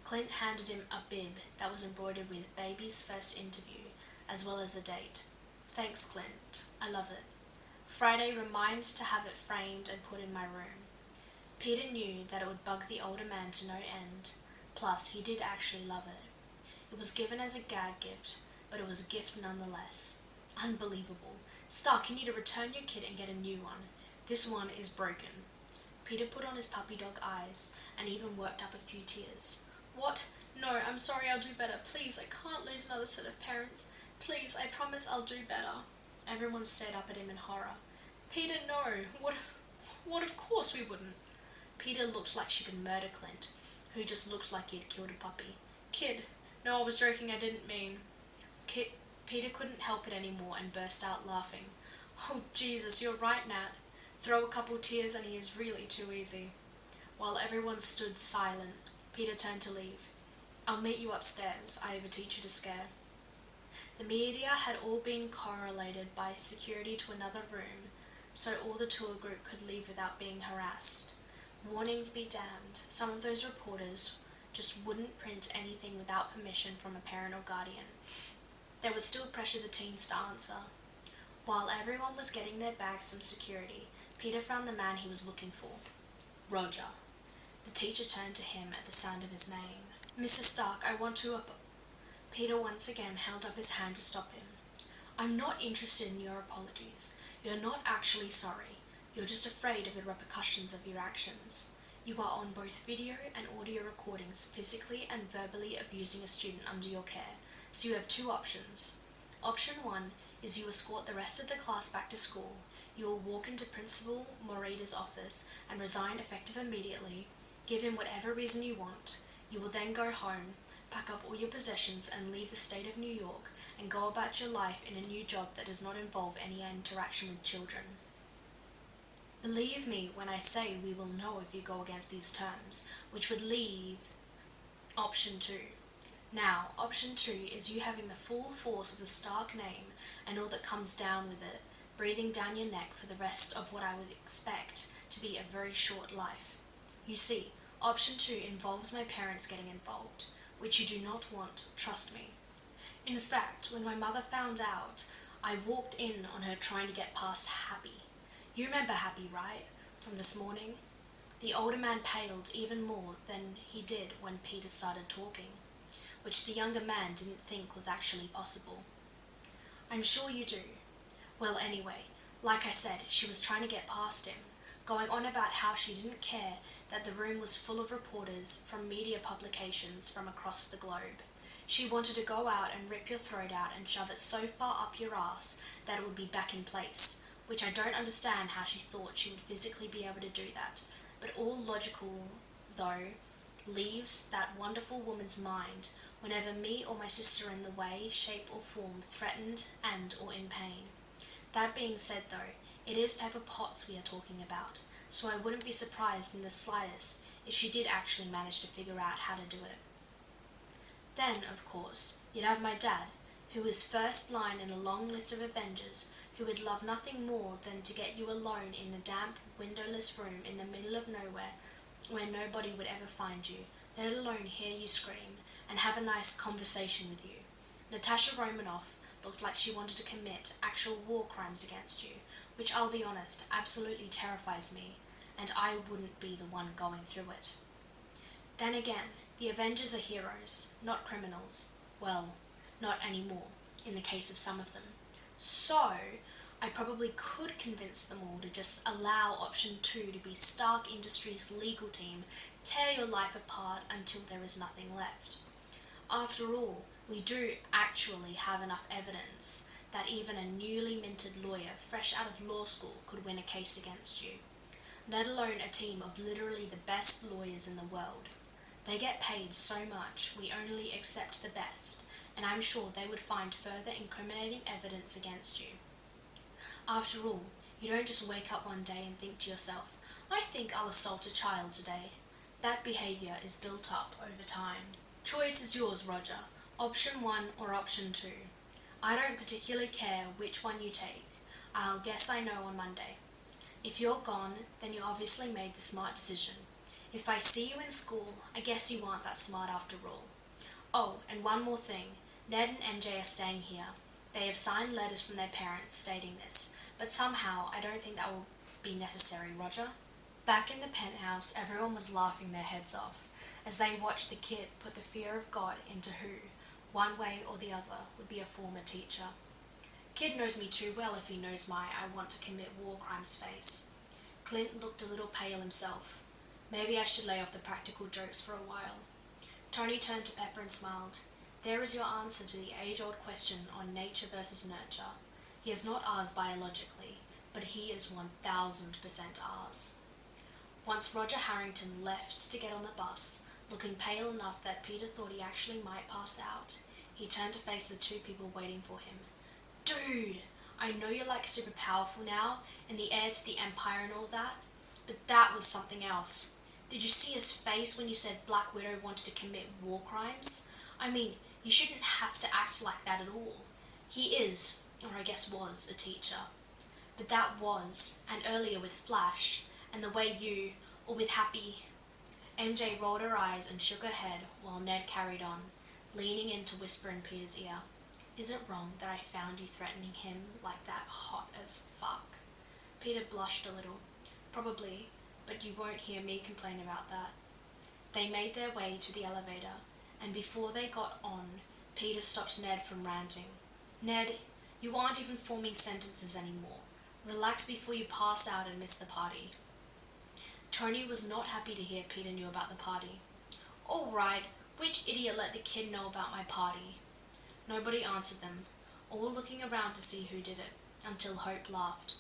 Clint handed him a bib that was embroidered with baby's first interview, as well as the date. Thanks, Clint. I love it. Friday reminds to have it framed and put in my room. Peter knew that it would bug the older man to no end. Plus, he did actually love it. It was given as a gag gift, but it was a gift nonetheless. Unbelievable. Stark, you need to return your kit and get a new one. This one is broken. Peter put on his puppy dog eyes and even worked up a few tears. What? No, I'm sorry, I'll do better. Please, I can't lose another set of parents. Please, I promise I'll do better. Everyone stared up at him in horror. Peter, no. What of course we wouldn't. Peter looked like she could murder Clint, who just looked like he had killed a puppy. Kid. No, I was joking, I didn't mean. Peter couldn't help it anymore and burst out laughing. "Oh, Jesus, you're right, Nat. Throw a couple tears and he is really too easy." While everyone stood silent, Peter turned to leave. "I'll meet you upstairs. I have a teacher to scare." The media had all been correlated by security to another room, so all the tour group could leave without being harassed. Warnings be damned. Some of those reporters just wouldn't print anything without permission from a parent or guardian. They would still pressure the teens to answer. While everyone was getting their bags from security, Peter found the man he was looking for. Roger. The teacher turned to him at the sound of his name. "Mr. Stark, I want to Peter once again held up his hand to stop him. "I'm not interested in your apologies. You're not actually sorry. You're just afraid of the repercussions of your actions. You are on both video and audio recordings physically and verbally abusing a student under your care, so you have two options. Option 1 is you escort the rest of the class back to school. You will walk into Principal Morita's office and resign effective immediately. Give him whatever reason you want. You will then go home, pack up all your possessions and leave the state of New York and go about your life in a new job that does not involve any interaction with children. Believe me when I say we will know if you go against these terms, which would leave option 2. Now, option 2 is you having the full force of the Stark name and all that comes down with it, breathing down your neck for the rest of what I would expect to be a very short life. You see, option 2 involves my parents getting involved, which you do not want, trust me. In fact, when my mother found out, I walked in on her trying to get past Happy. You remember Happy, right? From this morning? The older man paled even more than he did when Peter started talking, which the younger man didn't think was actually possible. "I'm sure you do. Well, anyway, like I said, she was trying to get past him, going on about how she didn't care that the room was full of reporters from media publications from across the globe. She wanted to go out and rip your throat out and shove it so far up your ass that it would be back in place, which I don't understand how she thought she would physically be able to do that, but all logical, though, leaves that wonderful woman's mind whenever me or my sister are in the way, shape or form threatened and or in pain. That being said though, it is Pepper Potts we are talking about, so I wouldn't be surprised in the slightest if she did actually manage to figure out how to do it. Then, of course, you'd have my dad, who is first line in a long list of Avengers who would love nothing more than to get you alone in a damp, windowless room in the middle of nowhere where nobody would ever find you, let alone hear you scream, and have a nice conversation with you. Natasha Romanoff looked like she wanted to commit actual war crimes against you, which I'll be honest, absolutely terrifies me, and I wouldn't be the one going through it. Then again, the Avengers are heroes, not criminals. Well, not anymore, in the case of some of them. So, I probably could convince them all to just allow option 2 to be Stark Industries' legal team tear your life apart until there is nothing left. After all, we do actually have enough evidence that even a newly minted lawyer fresh out of law school could win a case against you, let alone a team of literally the best lawyers in the world. They get paid so much, we only accept the best, and I'm sure they would find further incriminating evidence against you. After all, you don't just wake up one day and think to yourself, "I think I'll assault a child today." That behaviour is built up over time. Choice is yours, Roger. Option 1 or option 2. I don't particularly care which one you take. I'll guess I know on Monday. If you're gone, then you obviously made the smart decision. If I see you in school, I guess you aren't that smart after all. Oh, and one more thing. Ned and MJ are staying here. They have signed letters from their parents stating this, but somehow I don't think that will be necessary, Roger. Back in the penthouse, everyone was laughing their heads off as they watched the kid put the fear of God into who, one way or the other, would be a former teacher. Kid knows me too well if he knows my "I want to commit war crimes" face. Clint looked a little pale himself. Maybe I should lay off the practical jokes for a while. Tony turned to Pepper and smiled. There is your answer to the age-old question on nature versus nurture. He is not ours biologically, but he is 1000% ours. Once Roger Harrington left to get on the bus, looking pale enough that Peter thought he actually might pass out, He turned to face the two people waiting for him. Dude, I know you're like super powerful now, and the heir to the Empire and all that, but that was something else. Did you see his face when you said Black Widow wanted to commit war crimes? I mean, you shouldn't have to act like that at all. He is, or I guess was, a teacher. But that was, and earlier with Flash, and the way you, or with Happy. MJ rolled her eyes and shook her head while Ned carried on, leaning in to whisper in Peter's ear. Is it wrong that I found you threatening him like that hot as fuck? Peter blushed a little. Probably, but you won't hear me complain about that. They made their way to the elevator, and before they got on, Peter stopped Ned from ranting. Ned, you aren't even forming sentences anymore. Relax before you pass out and miss the party. Tony was not happy to hear Peter knew about the party. All right, which idiot let the kid know about my party? Nobody answered them, all looking around to see who did it, until Hope laughed.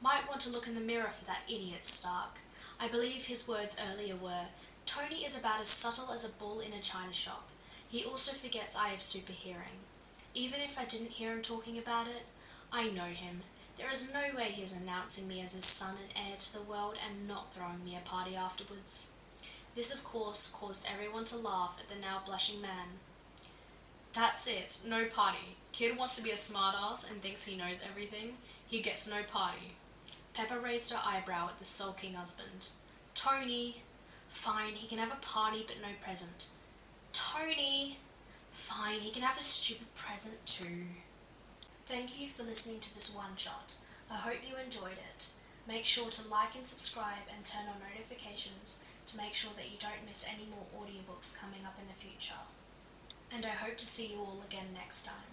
Might want to look in the mirror for that idiot, Stark. I believe his words earlier were, Tony is about as subtle as a bull in a china shop. He also forgets I have super hearing. Even if I didn't hear him talking about it, I know him. There is no way he is announcing me as his son and heir to the world and not throwing me a party afterwards. This, of course, caused everyone to laugh at the now blushing man. That's it, no party. Kid wants to be a smartass and thinks he knows everything. He gets no party. Pepper raised her eyebrow at the sulking husband. Tony! Fine, he can have a party but no present. Tony! Fine, he can have a stupid present too. Thank you for listening to this one shot. I hope you enjoyed it. Make sure to like and subscribe and turn on notifications to make sure that you don't miss any more audiobooks coming up in the future. And I hope to see you all again next time.